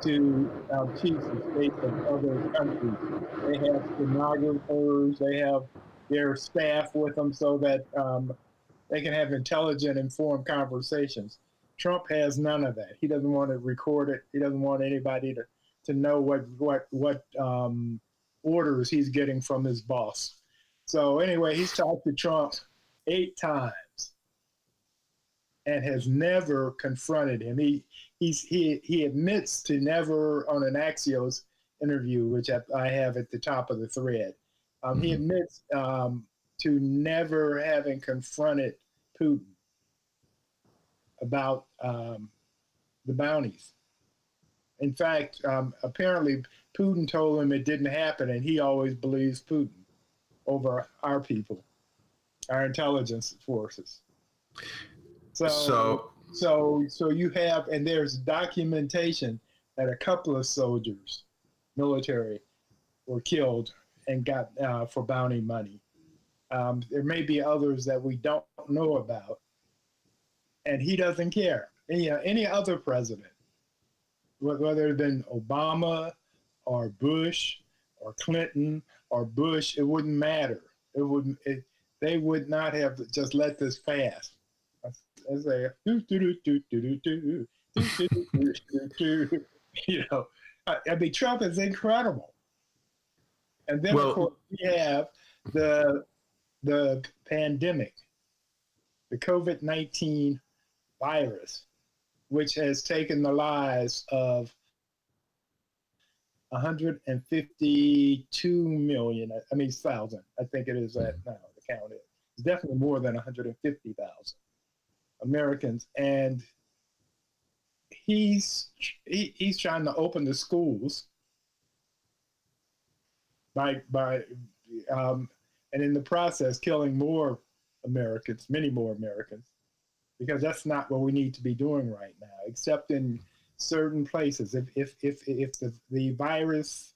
chiefs of state of other countries, they have stenographers, they have their staff with them so that they can have intelligent, informed conversations. Trump has none of that. He doesn't want to record it. He doesn't want anybody to know what orders he's getting from his boss. So anyway, he's talked to Trump 8 times and has never confronted him. He admits to never, on an Axios interview, which I have at the top of the thread, he admits to never having confronted Putin about the bounties. In fact, apparently Putin told him it didn't happen, and he always believes Putin over our people, our intelligence forces. So you have, and there's documentation that a couple of soldiers, military, were killed and got for bounty money. There may be others that we don't know about, and he doesn't care. Any other president, whether it been Obama or Bush or Clinton or Bush, it wouldn't matter. They would not have just let this pass. As a I mean, Trump is incredible. And then of course we have the pandemic, the COVID-19 virus, which has taken the lives of 152,000,000. I think it is at now. The count is. It's definitely more than 150,000 Americans, and he's trying to open the schools by and in the process killing more Americans, many more Americans, because that's not what we need to be doing right now, except in certain places. If the virus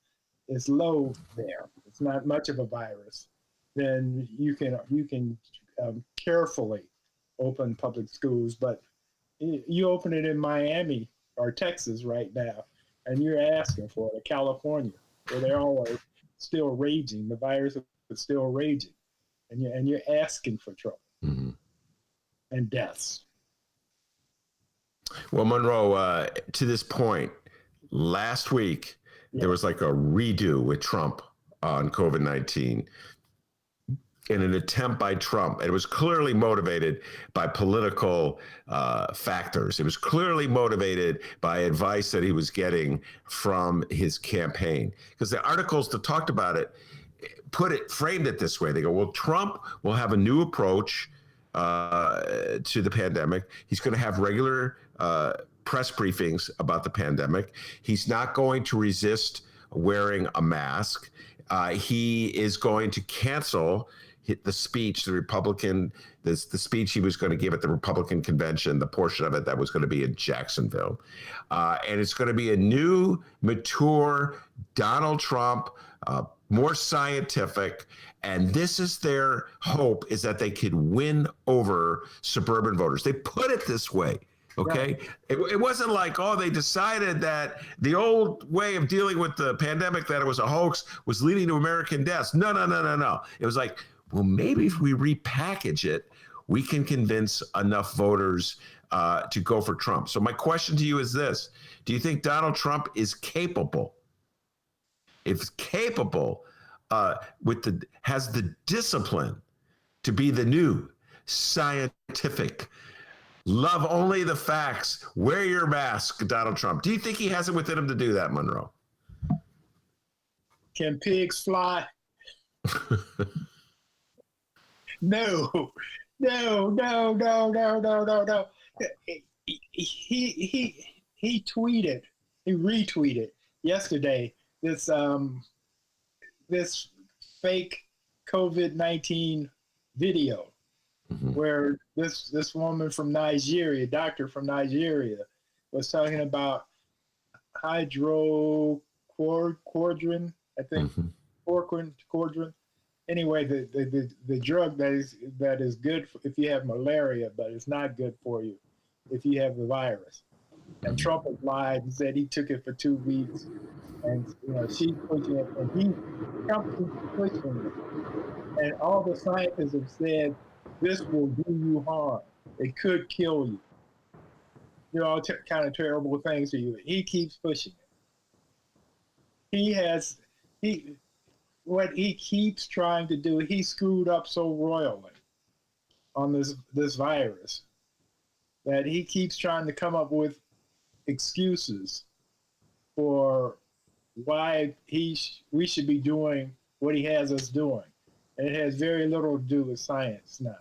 is low there, it's not much of a virus, then you can carefully open public schools. But you open it in Miami or Texas right now, and you're asking for it, California, where they're always still raging. The virus is still raging, and you're asking for trouble and deaths. Well, Monroe, to this point, last week, there was like a redo with Trump on COVID-19. in an attempt by Trump. It was clearly motivated by political factors. It was clearly motivated by advice that he was getting from his campaign. Because the articles that talked about it framed it this way. They go, well, Trump will have a new approach to the pandemic. He's going to have regular press briefings about the pandemic. He's not going to resist wearing a mask. He is going to cancel the speech, the speech he was going to give at the Republican convention, the portion of it that was going to be in Jacksonville. And it's going to be a new, mature Donald Trump, more scientific. And this is their hope, is that they could win over suburban voters. They put it this way. Okay. Right. It wasn't like, oh, they decided that the old way of dealing with the pandemic, that it was a hoax, was leading to American deaths. No. It was like, well, maybe if we repackage it, we can convince enough voters to go for Trump. So my question to you is this: do you think Donald Trump is capable? If capable, has the discipline to be the new scientific, love only the facts, wear your mask, Donald Trump? Do you think he has it within him to do that, Monroe? Can pigs fly? No. He retweeted yesterday this fake COVID-19 video where this woman from Nigeria, doctor from Nigeria, was talking about hydrochloroquine, I think, chloroquine. Anyway, the drug that is good if you have malaria, but it's not good for you if you have the virus. And Trump has lied and said he took it for 2 weeks, and she's pushing it, and Trump keeps pushing it. And all the scientists have said this will do you harm. It could kill you. Do all kind of terrible things to you. He keeps pushing it. What he keeps trying to do, he screwed up so royally on this virus that he keeps trying to come up with excuses for why we should be doing what he has us doing. And it has very little to do with science now.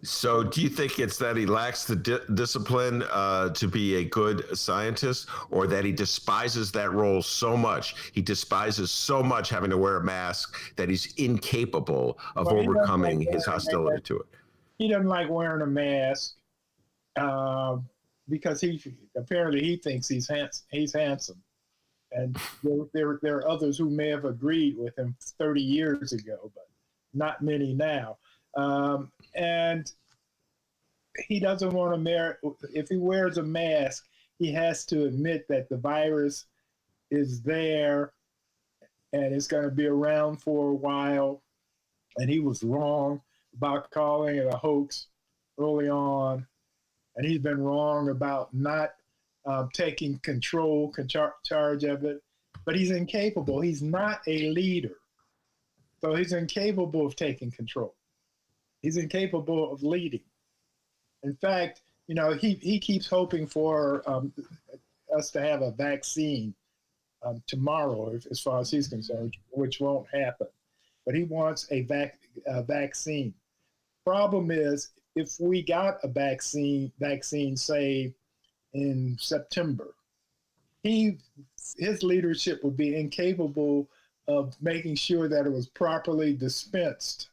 So do you think it's that he lacks the discipline to be a good scientist, or that he despises that role so much? He despises so much having to wear a mask that he's incapable of overcoming his hostility to it. He doesn't like wearing a mask because he thinks he's handsome. And there are others who may have agreed with him 30 years ago, but not many now. And he doesn't want to if he wears a mask, he has to admit that the virus is there and it's going to be around for a while. And he was wrong about calling it a hoax early on. And he's been wrong about not taking charge of it. But he's incapable. He's not a leader. So he's incapable of taking control. He's incapable of leading. In fact, he keeps hoping for us to have a vaccine tomorrow, as far as he's concerned, which won't happen. But he wants a vaccine. Problem is, if we got a vaccine, say, in September, his leadership would be incapable of making sure that it was properly dispensed,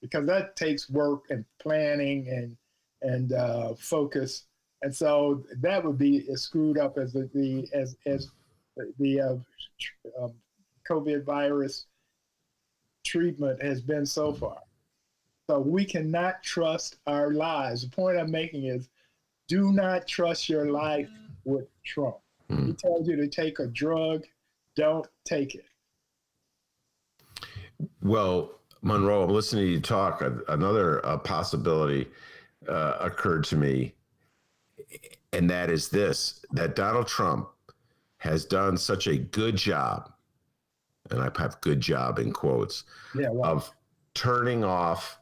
because that takes work and planning and focus, and so that would be as screwed up as the COVID virus treatment has been so far. So we cannot trust our lives. The point I'm making is, do not trust your life with Trump. He tells you to take a drug, don't take it. Well, Monroe, I'm listening to you talk. Another possibility occurred to me, and that is this: that Donald Trump has done such a good job and I have good job in quotes, Yeah, well, of turning off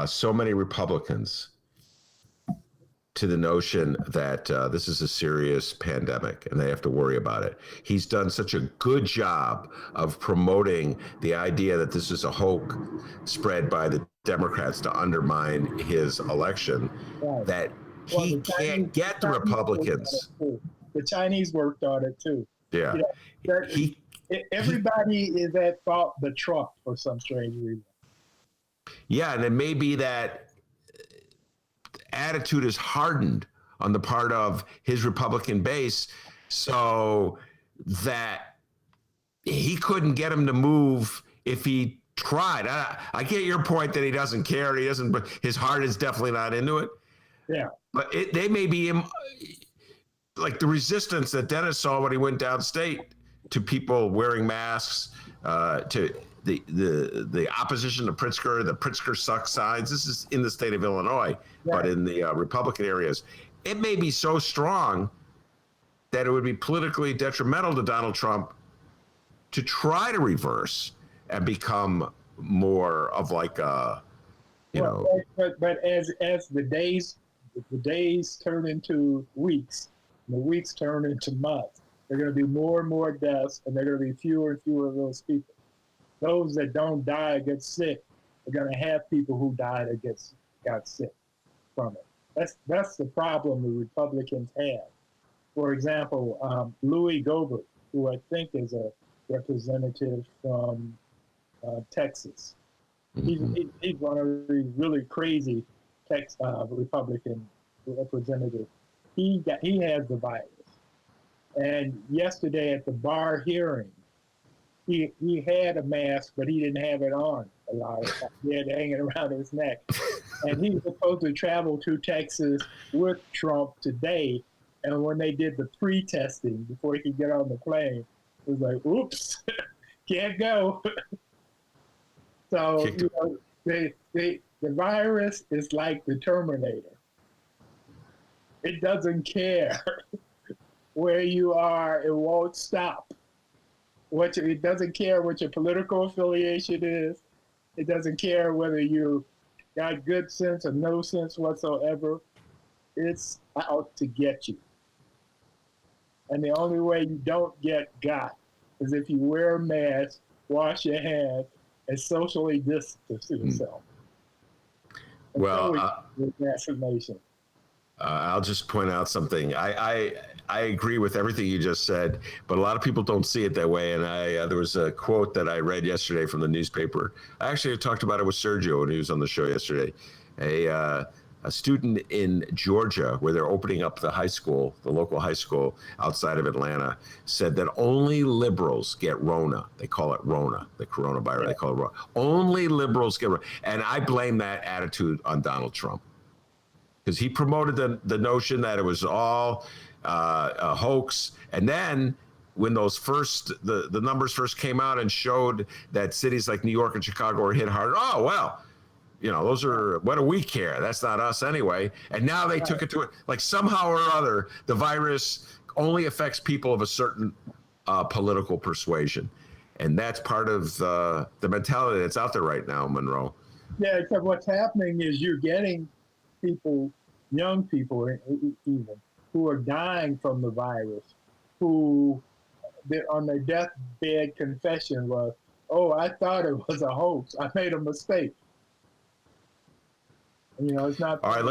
so many Republicans to the notion that this is a serious pandemic and they have to worry about it. He's done such a good job of promoting the idea that this is a hoax spread by the Democrats to undermine his election, right. that Well, he the can't get the Chinese Republicans. worked on it too. The Chinese worked on it too. Yeah. You know, He everybody is at fault but Trump for some strange reason. Yeah, and it may be that attitude is hardened on the part of his Republican base, so that he couldn't get him to move if he tried. I get your point that he doesn't care. He doesn't. But his heart is definitely not into it. Yeah. But they may be like the resistance that Dennis saw when he went downstate to people wearing masks, to the opposition to Pritzker, the Pritzker sucks signs. This is in the state of Illinois, but in the Republican areas, it may be so strong that it would be politically detrimental to Donald Trump to try to reverse and become more of like a, But as the days turn into weeks, and the weeks turn into months, there are going to be more and more deaths, and there are going to be fewer and fewer of those people. Those that don't die or get sick are going to have people who died or got sick from it. That's the problem the Republicans have. For example, Louis Gohmert, who I think is a representative from Texas. He's one of these really crazy Republican representatives. He has the virus, and yesterday at the bar hearing, he had a mask, but he didn't have it on a lot of the time. He had it hanging around his neck, and he was supposed to travel to Texas with Trump today. And when they did the pre-testing before he could get on the plane, it was like, oops, can't go. So the virus is like the Terminator. It doesn't care where you are. It won't stop. It doesn't care what your political affiliation is. It doesn't care whether you got good sense or no sense whatsoever. It's out to get you. And the only way you don't get got is if you wear a mask, wash your hands, and socially distance yourself. Well, vaccination. I'll just point out something. I agree with everything you just said, but a lot of people don't see it that way. And there was a quote that I read yesterday from the newspaper. I actually talked about it with Sergio when he was on the show yesterday. A student in Georgia, where they're opening up the high school, the local high school outside of Atlanta, said that only liberals get Rona. They call it Rona, the coronavirus. They call it Rona. Only liberals get Rona. And I blame that attitude on Donald Trump, because he promoted the notion that it was all a hoax. And then when those the numbers first came out and showed that cities like New York and Chicago were hit hard, oh, well, those are, what do we care? That's not us anyway. And now they took it to it, like somehow or other, the virus only affects people of a certain political persuasion. And that's part of the mentality that's out there right now, Monroe. Yeah, because what's happening is you're getting people, young people even, who are dying from the virus, who on their deathbed confession was, oh, I thought it was a hoax. I made a mistake. It's not. All right,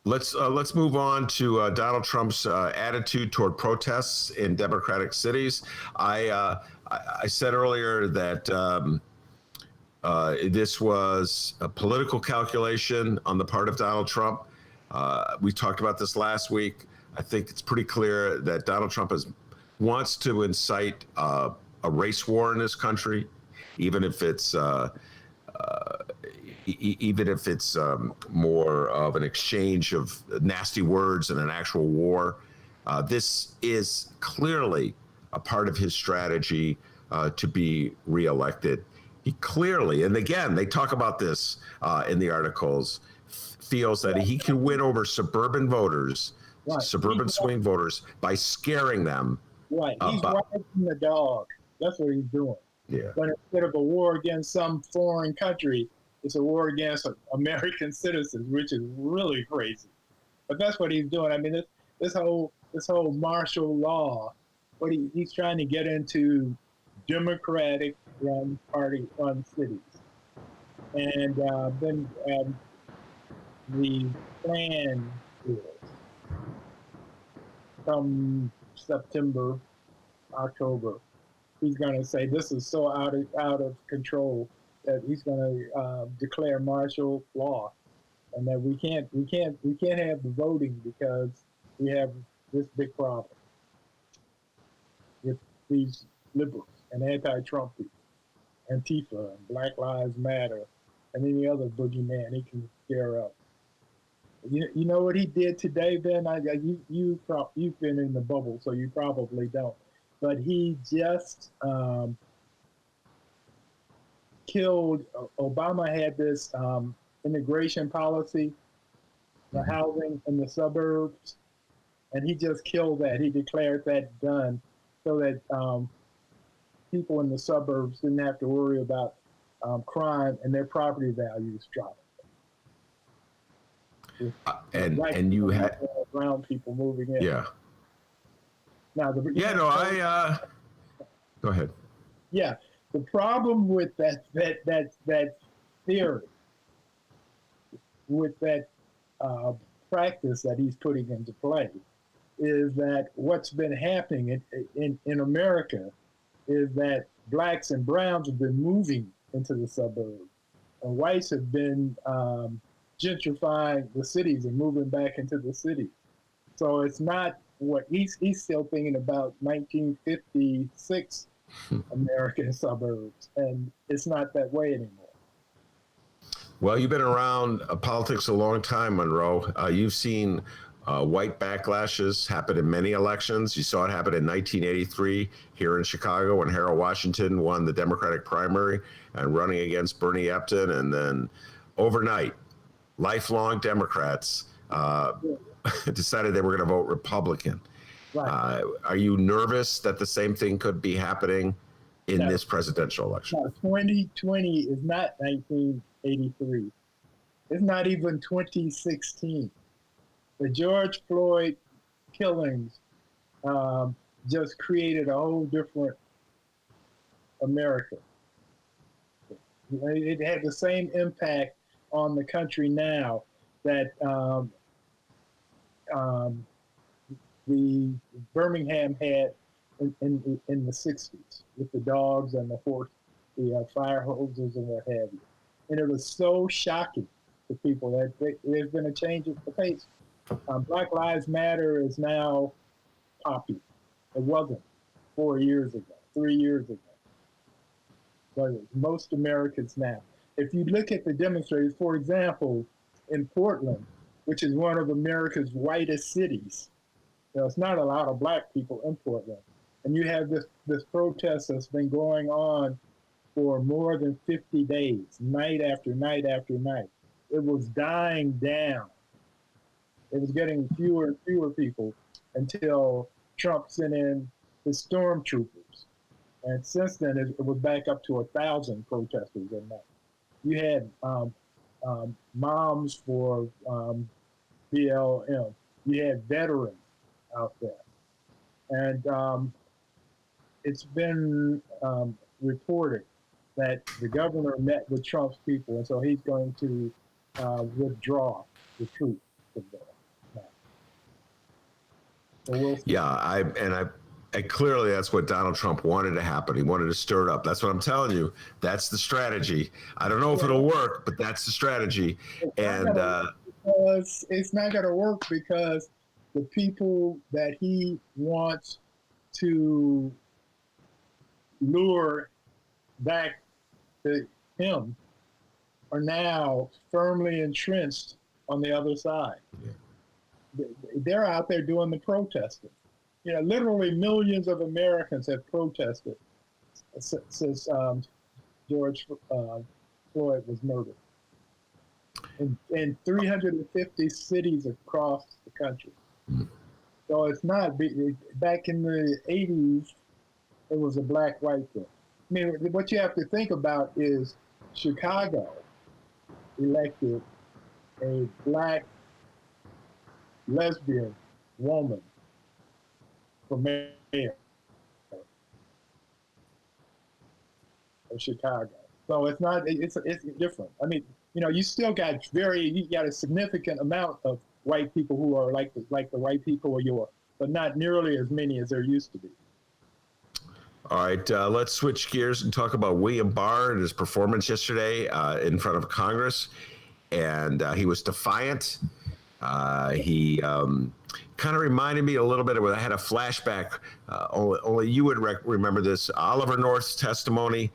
let's move on to Donald Trump's attitude toward protests in Democratic cities. I said earlier that this was a political calculation on the part of Donald Trump. We talked about this last week. I think it's pretty clear that Donald Trump wants to incite a race war in this country, even if it's more of an exchange of nasty words than an actual war. This is clearly a part of his strategy to be reelected. He clearly, and again, they talk about this in the articles, feels that he can win over suburban voters, suburban swing voters, by scaring them Right. He's wiping the dog. That's what he's doing. Yeah. But instead of a war against some foreign country, it's a war against American citizens, which is really crazy. But that's what he's doing. I mean, this whole martial law, what he's trying to get into Democratic run cities, and then the plan is come September, October, he's going to say this is so out of control that he's going to declare martial law, and that we can't have the voting because we have this big problem with these liberals and anti-Trump people, Antifa and Black Lives Matter, and any other boogeyman he can scare up. You know what he did today, Ben? You've been in the bubble, so you probably don't. But he just killed. Obama had this immigration policy, the housing in the suburbs, and he just killed that. He declared that done, so that people in the suburbs didn't have to worry about crime and their property values dropping. And you had brown people moving in. Yeah. Now Go ahead. Yeah, the problem with that theory, with that practice that he's putting into play, is that what's been happening in America is that blacks and browns have been moving into the suburbs, and whites have been gentrifying the cities and moving back into the cities. So it's not what he's still thinking about 1956 American suburbs, and it's not that way anymore. Well, you've been around politics a long time, Monroe. You've seen white backlashes happen in many elections. You saw it happen in 1983 here in Chicago when Harold Washington won the Democratic primary and running against Bernie Epton, and then overnight, lifelong Democrats decided they were going to vote Republican. Right. Are you nervous that the same thing could be happening in this presidential election? No, 2020 is not 1983. It's not even 2016. The George Floyd killings just created a whole different America. It had the same impact on the country now that the Birmingham had in the 60s with the dogs and the fire hoses and what have you. And it was so shocking to people that there's been a change of the pace. Black Lives Matter is now popular. It wasn't 4 years ago, 3 years ago. But most Americans now. If you look at the demonstrators, for example, in Portland, which is one of America's whitest cities, it's not a lot of black people in Portland. And you have this protest that's been going on for more than 50 days, night after night after night. It was dying down. It was getting fewer and fewer people until Trump sent in his stormtroopers. And since then, it was back up to 1,000 protesters a night. You had moms for BLM. You had veterans out there. And it's been reported that the governor met with Trump's people, and so he's going to withdraw the troops from there. So and clearly that's what Donald Trump wanted to happen. He wanted to stir it up. That's what I'm telling you. That's the strategy. I don't know if it'll work, but that's the strategy. It's not going to work because the people that he wants to lure back to him are now firmly entrenched on the other side. Yeah. They're out there doing the protesting. Literally millions of Americans have protested since George Floyd was murdered in 350 cities across the country. So it's not back in the 80s. It was a black-white thing. I mean, what you have to think about is Chicago elected a black lesbian woman for mayor of Chicago. So it's not, it's different. I mean, you still got a significant amount of white people who are like the white people or you are, but not nearly as many as there used to be. All right, let's switch gears and talk about William Barr and his performance yesterday in front of Congress. And he was defiant. He kind of reminded me a little bit of when I had a flashback. Only you would remember this. Oliver North's testimony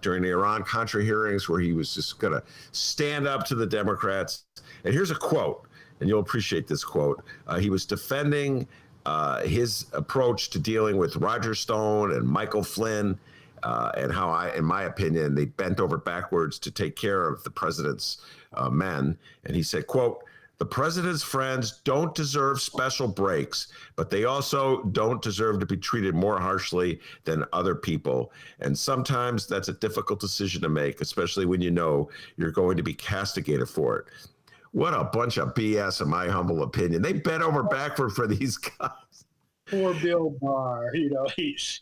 during the Iran-Contra hearings, where he was just going to stand up to the Democrats. And here's a quote, and you'll appreciate this quote. He was defending his approach to dealing with Roger Stone and Michael Flynn, and how, in my opinion, they bent over backwards to take care of the president's men. And he said, quote, "The president's friends don't deserve special breaks, but they also don't deserve to be treated more harshly than other people. And sometimes that's a difficult decision to make, especially when you know you're going to be castigated for it." What a bunch of BS, in my humble opinion. They bent over backward for these guys. Poor Bill Barr, he's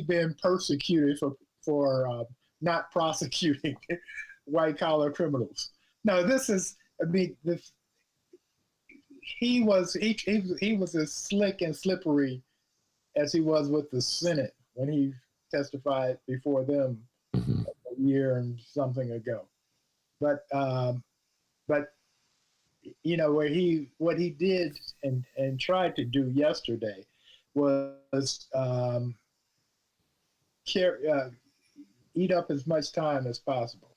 been persecuted for not prosecuting white collar criminals. No, this is, I mean, he was as slick and slippery as he was with the Senate when he testified before them a year and something ago. But what he did and tried to do yesterday was eat up as much time as possible.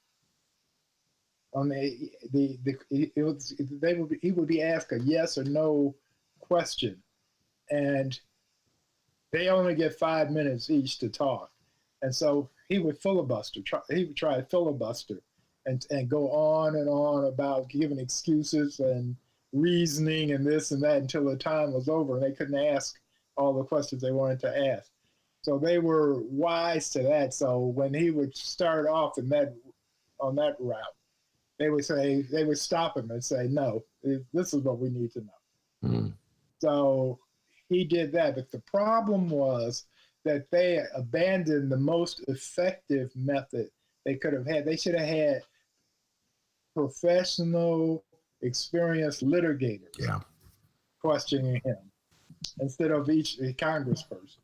He would be asked a yes or no question, and they only get 5 minutes each to talk, and so he would filibuster. He would try to filibuster and go on and on about giving excuses and reasoning and this and that until the time was over, and they couldn't ask all the questions they wanted to ask. So they were wise to that. So when he would start off on that route, they would stop him and say, "No, this is what we need to know." Mm. So he did that. But the problem was that they abandoned the most effective method they could have had. They should have had professional, experienced litigators questioning him instead of each congressperson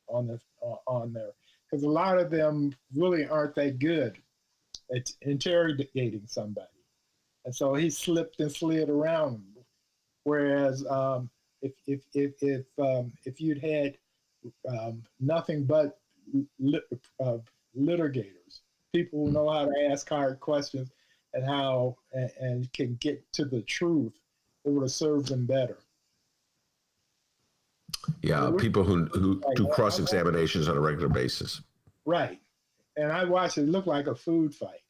on there. Because a lot of them really aren't that good at interrogating somebody. And so he slipped and slid around. Whereas if you'd had nothing but litigators, people who know how to ask hard questions and can get to the truth, it would have served them better. Yeah, people who do cross-examinations on a regular basis. Right. And I watched it look like a food fight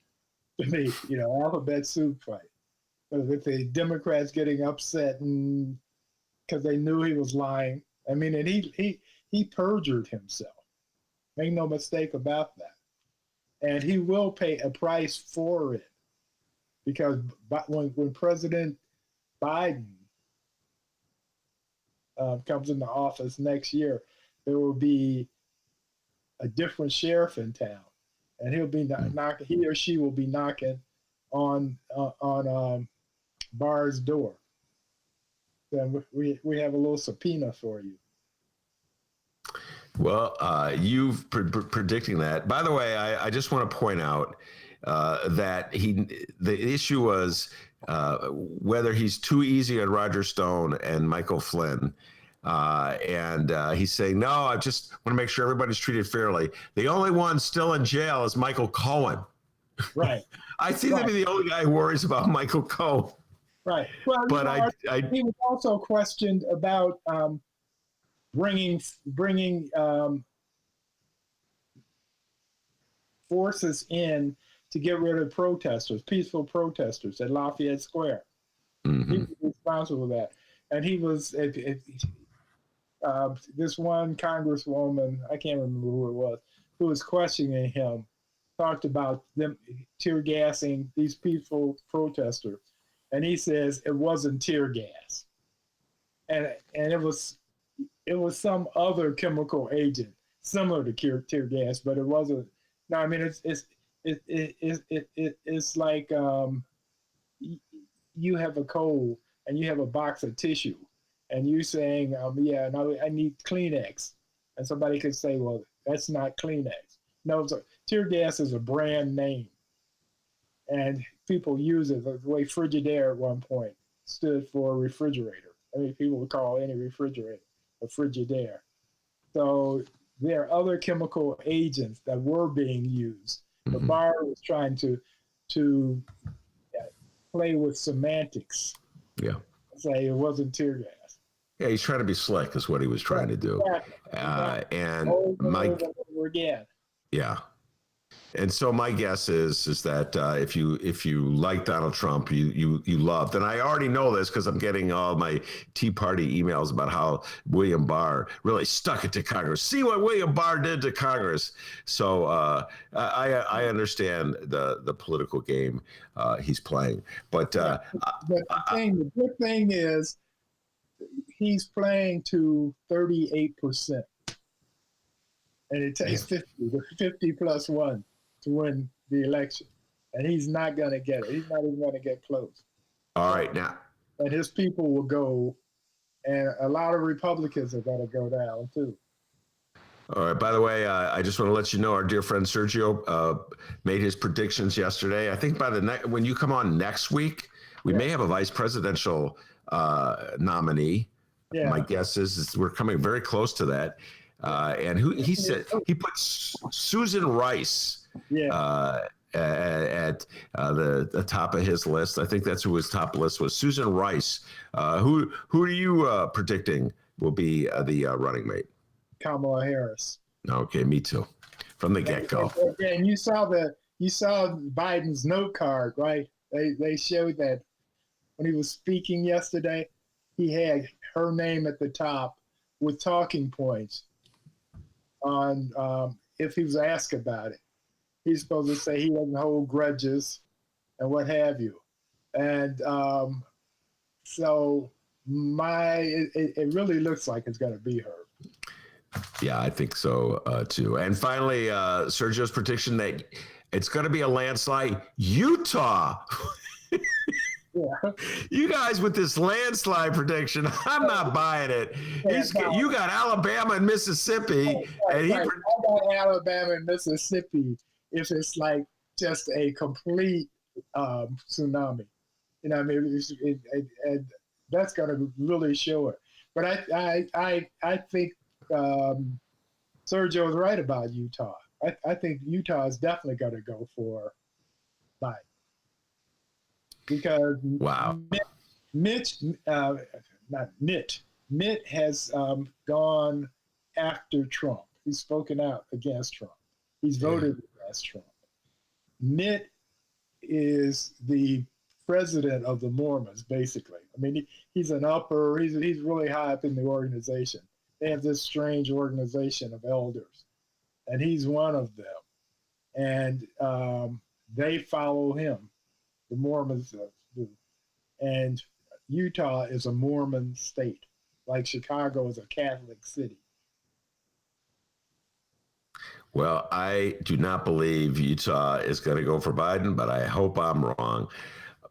to me, alphabet soup fight. With the Democrats getting upset and because they knew he was lying. I mean, and he perjured himself. Make no mistake about that. And he will pay a price for it. Because when President Biden comes into office next year, there will be a different sheriff in town, and he or she will be knocking on Barr's door. Then we have a little subpoena for you. Well, you've predicting that. By the way, I just want to point out that the issue was whether he's too easy on Roger Stone and Michael Flynn. And he's saying, no, I just want to make sure everybody's treated fairly. The only one still in jail is Michael Cohen. Right. I seem to be the only guy who worries about Michael Cohen. Right. Well, but he was also questioned about bringing forces in to get rid of protesters, peaceful protesters at Lafayette Square. Mm-hmm. He was responsible for that. And he was this one congresswoman, I can't remember who it was, who was questioning him, talked about them tear gassing these peaceful protesters, and he says it wasn't tear gas, and it was some other chemical agent similar to tear gas, but it wasn't. No, I mean it's like you have a cold and you have a box of tissue, and you saying, yeah, no, I need Kleenex, and somebody could say, well, that's not Kleenex. No, tear gas is a brand name, and people use it the way Frigidaire at one point stood for refrigerator. I mean, people would call any refrigerator a Frigidaire. So there are other chemical agents that were being used. The bar was trying to play with semantics. Yeah. Say it wasn't tear gas. Yeah, he's trying to be slick, is what he was trying to do. Exactly. And over again. Yeah. And so my guess is that if you like Donald Trump, you loved, and I already know this because I'm getting all my Tea Party emails about how William Barr really stuck it to Congress. See what William Barr did to Congress. So I understand the political game he's playing, but the good thing is he's playing to 38%. And it takes 50 plus one to win the election. And he's not going to get it. He's not even going to get close. All right, now. And his people will go, and a lot of Republicans are going to go down, too. All right. By the way, I just want to let you know our dear friend Sergio made his predictions yesterday. I think by when you come on next week, we may have a vice presidential nominee. Yeah. My guess is we're coming very close to that. And he said he put Susan Rice at the top of his list. I think that's who his top list was. Susan Rice. Who are you predicting will be the running mate? Kamala Harris. Okay, me too. From the get-go. And you saw Biden's note card, right? They showed that when he was speaking yesterday, he had her name at the top with talking points on if he was asked about it. He's supposed to say he doesn't hold grudges and what have you. And so it really looks like it's going to be her. Yeah, I think so too. And finally, Sergio's prediction that it's going to be a landslide. Utah. Yeah. You guys with this landslide prediction, I'm not buying it. You got Alabama and Mississippi. I got Alabama and Mississippi if it's like just a complete tsunami. You know, I mean, that's going to really show it. But I think Sergio is right about Utah. I think Utah is definitely going to go for Biden. Because Mitt has gone after Trump. He's spoken out against Trump. He's voted against Trump. Mitt is the president of the Mormons, basically. I mean, he's he's really high up in the organization. They have this strange organization of elders, and he's one of them. And they follow him. The Mormons do. And Utah is a Mormon state, like Chicago is a Catholic city. Well, I do not believe Utah is going to go for Biden, but I hope I'm wrong.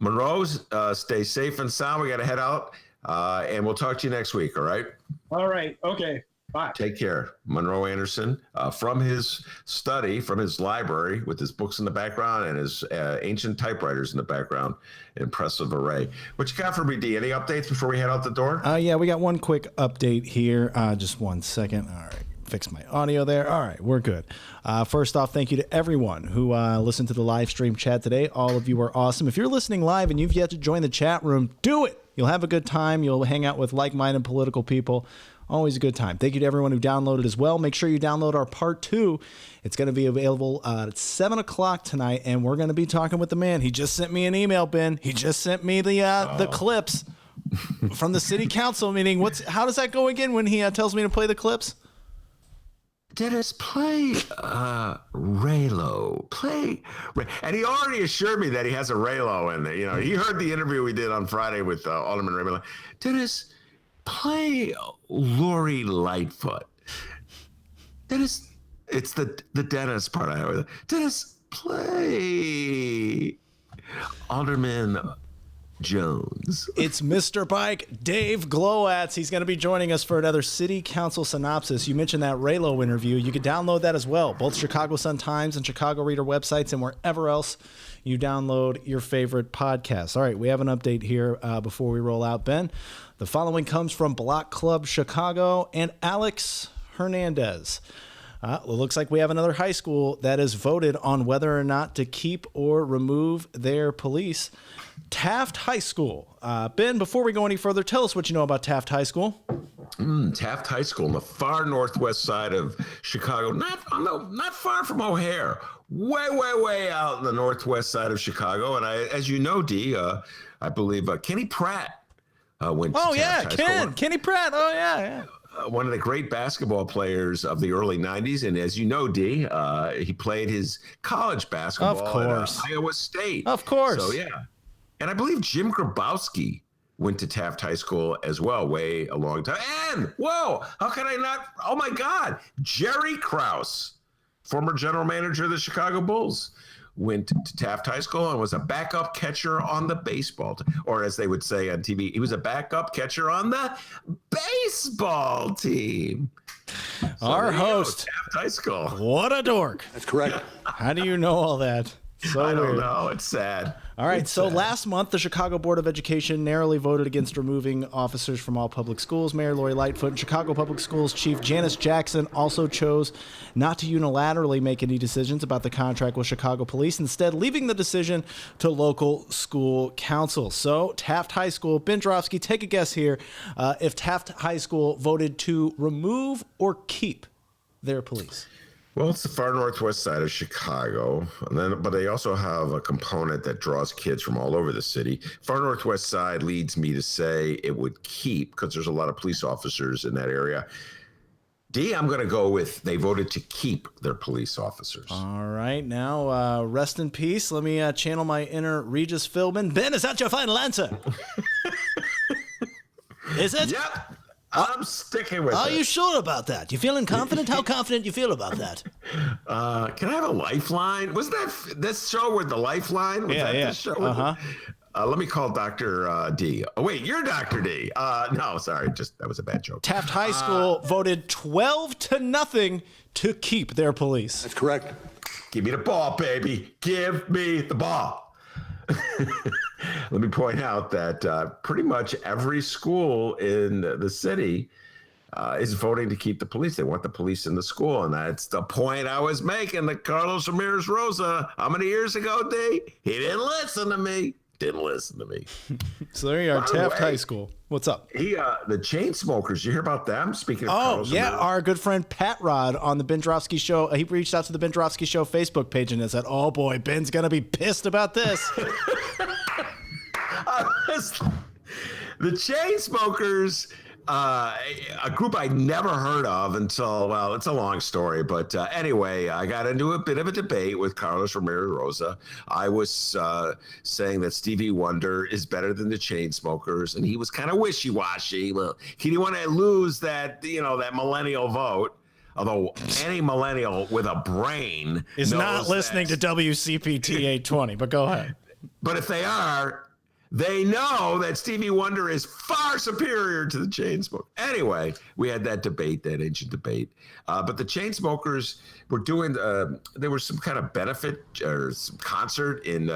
Monroe, stay safe and sound. We got to head out, and we'll talk to you next week, all right? All right. Okay. Bye. Take care. Monroe Anderson, from his study, from his library, with his books in the background and his ancient typewriters in the background. Impressive array. What you got for me, D? Any updates before we head out the door? Yeah, we got one quick update here. Just 1 second. All right. Fix my audio there. All right, we're good. First off, thank you to everyone who listened to the live stream chat today. All of you are awesome. If you're listening live and you've yet to join the chat room, do it. You'll have a good time. You'll hang out with like-minded political people. Always a good time. Thank you to everyone who downloaded as well. Make sure you download our part 2. It's going to be available at 7 o'clock tonight, and we're going to be talking with the man. He just sent me an email, Ben. He just sent me the clips. from the city council meeting. How does that go again when he tells me to play the clips? Dennis, play Raylo. And he already assured me that he has a Raylo in there. You know, he heard the interview we did on Friday with Alderman Raylo. Dennis, play Lori Lightfoot. Dennis, it's the Dennis part I have. Dennis, play Alderman Jones. It's Mr. Bike, Dave Glowatz. He's going to be joining us for another City Council synopsis. You mentioned that Raylo interview. You can download that as well, both Chicago Sun-Times and Chicago Reader websites and wherever else you download your favorite podcasts. All right, we have an update here before we roll out, Ben. The following comes from Block Club Chicago and Alex Hernandez. It looks like we have another high school that has voted on whether or not to keep or remove their police. Taft High School. Ben, before we go any further, tell us what you know about Taft High School. Taft High School on the far northwest side of Chicago, not far from O'Hare, way out in the northwest side of Chicago. And as you know, D, I believe Kenny Pratt went to Taft High School. Kenny Pratt. Oh, yeah. One of the great basketball players of the early 90s. And as you know, D, he played his college basketball at Iowa State. Of course. So, yeah. And I believe Jim Grabowski went to Taft High School as well, way a long time. And, whoa, how can I not? Oh, my God. Jerry Krause, former general manager of the Chicago Bulls, went to Taft High School and was a backup catcher on the baseball team. Or as they would say on TV, he was a backup catcher on the baseball team. So our host, Taft High School. What a dork. That's correct. How do you know all that? So I don't weird. know. It's sad. All right. So last month, the Chicago Board of Education narrowly voted against removing officers from all public schools. Mayor Lori Lightfoot and Chicago Public Schools Chief Janice Jackson also chose not to unilaterally make any decisions about the contract with Chicago Police, instead leaving the decision to local school councils. So Taft High School, Ben Joravsky, take a guess here. If Taft High School voted to remove or keep their police. Well, it's the far northwest side of Chicago, but they also have a component that draws kids from all over the city. Far northwest side leads me to say it would keep, because there's a lot of police officers in that area. D, I'm going to go with they voted to keep their police officers. All right. Now, rest in peace. Let me channel my inner Regis Philbin. Ben, is that your final answer? Is it? Yep. I'm sticking with it. Are you sure about that? You feeling confident? How confident you feel about that? Can I have a lifeline? Was that this show with the lifeline? Was that this show? Let me call Dr. D. Oh, wait, you're Dr. D. No, sorry. That was a bad joke. Taft High School voted 12-0 to keep their police. That's correct. Give me the ball, baby. Give me the ball. Let me point out that pretty much every school in the city is voting to keep the police. They want the police in the school. And that's the point I was making to Carlos Ramirez Rosa. How many years ago, D? He didn't listen to me. So there you are, Taft High School. What's up? The Chainsmokers, you hear about them? Speaking of Carlos Ramirez. Our good friend Pat Rod on the Ben Joravsky Show. He reached out to the Ben Joravsky Show Facebook page and said, oh boy, Ben's going to be pissed about this. The Chainsmokers, a group I never heard of until, well, it's a long story. But anyway, I got into a bit of a debate with Carlos Ramirez Rosa. I was saying that Stevie Wonder is better than the Chainsmokers, and he was kind of wishy-washy. Well, he didn't want to lose that, that millennial vote. Although any millennial with a brain is not listening to WCPT 820, but go ahead. But if they are, they know that Stevie Wonder is far superior to the Chainsmokers. Anyway, we had that ancient debate. But the Chainsmokers were doing, there was some kind of benefit or some concert in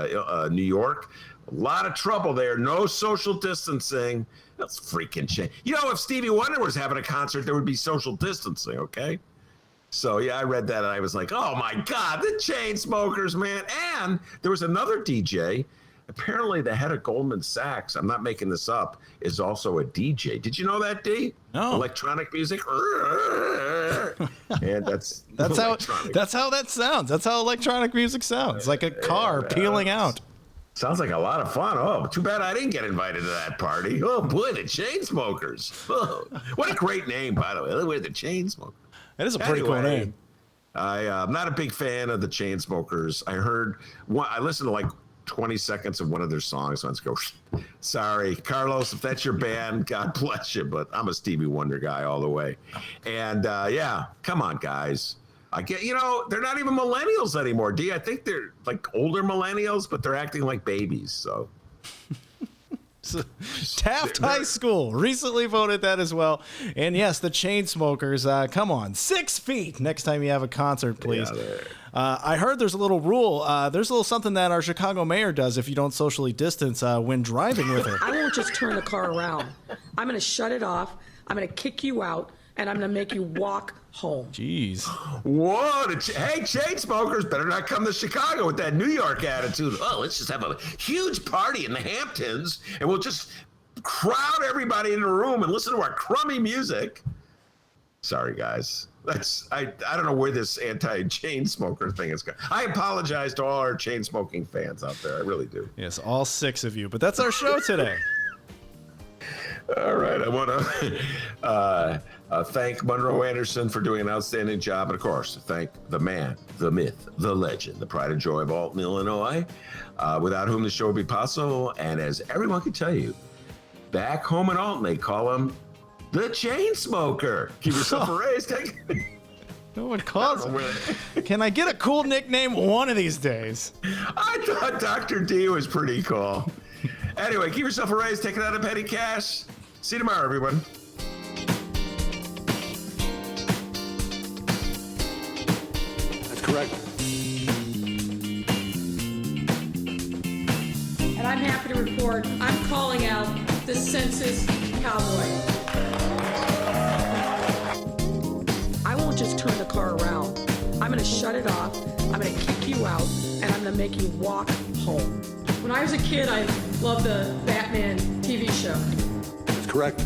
New York. A lot of trouble there. No social distancing. That's freaking shame. If Stevie Wonder was having a concert, there would be social distancing, okay? So, yeah, I read that and I was like, oh, my God, the Chainsmokers, man. And there was another DJ. Apparently, the head of Goldman Sachs, I'm not making this up, is also a DJ. Did you know that, D? No. Electronic music. And that's how that sounds. That's how electronic music sounds, like a car peeling out. Sounds like a lot of fun. Oh, too bad I didn't get invited to that party. Oh boy, the Chainsmokers. Oh, what a great name, by the way. We're the Chainsmokers. That is a pretty cool name. I'm not a big fan of the Chainsmokers. I listened to like 20 seconds of one of their songs. Let's go. Sorry, Carlos, if that's your band, God bless you. But I'm a Stevie Wonder guy all the way. And yeah, come on, guys. I get, they're not even millennials anymore. I think they're like older millennials, but they're acting like babies. So. Taft High School recently voted that as well. And yes, the Chainsmokers, come on, 6 feet next time you have a concert, please. Yeah, I heard there's a little rule. There's a little something that our Chicago mayor does if you don't socially distance when driving with her. I won't just turn the car around. I'm going to shut it off. I'm going to kick you out, and I'm going to make you walk home. Jeez. Whoa. Hey, Chainsmokers better not come to Chicago with that New York attitude. Oh, let's just have a huge party in the Hamptons, and we'll just crowd everybody in the room and listen to our crummy music. Sorry, guys. I don't know where this anti-Chainsmoker thing is going. I apologize to all our chain-smoking fans out there. I really do. Yes, all 6 of you. But that's our show today. All right. I want to thank Monroe Anderson for doing an outstanding job. And, of course, thank the man, the myth, the legend, the pride and joy of Alton, Illinois, without whom the show would be possible. And as everyone can tell you, back home in Alton, they call him the Chainsmoker. Give yourself a raise. No one calls him. Can I get a cool nickname one of these days? I thought Dr. D was pretty cool. Anyway, give yourself a raise. Take it out of petty cash. See you tomorrow, everyone. That's correct. And I'm happy to report I'm calling out the census cowboy. I won't just turn the car around. I'm going to shut it off. I'm going to kick you out, and I'm going to make you walk home. When I was a kid, I loved the Batman TV show. That's correct.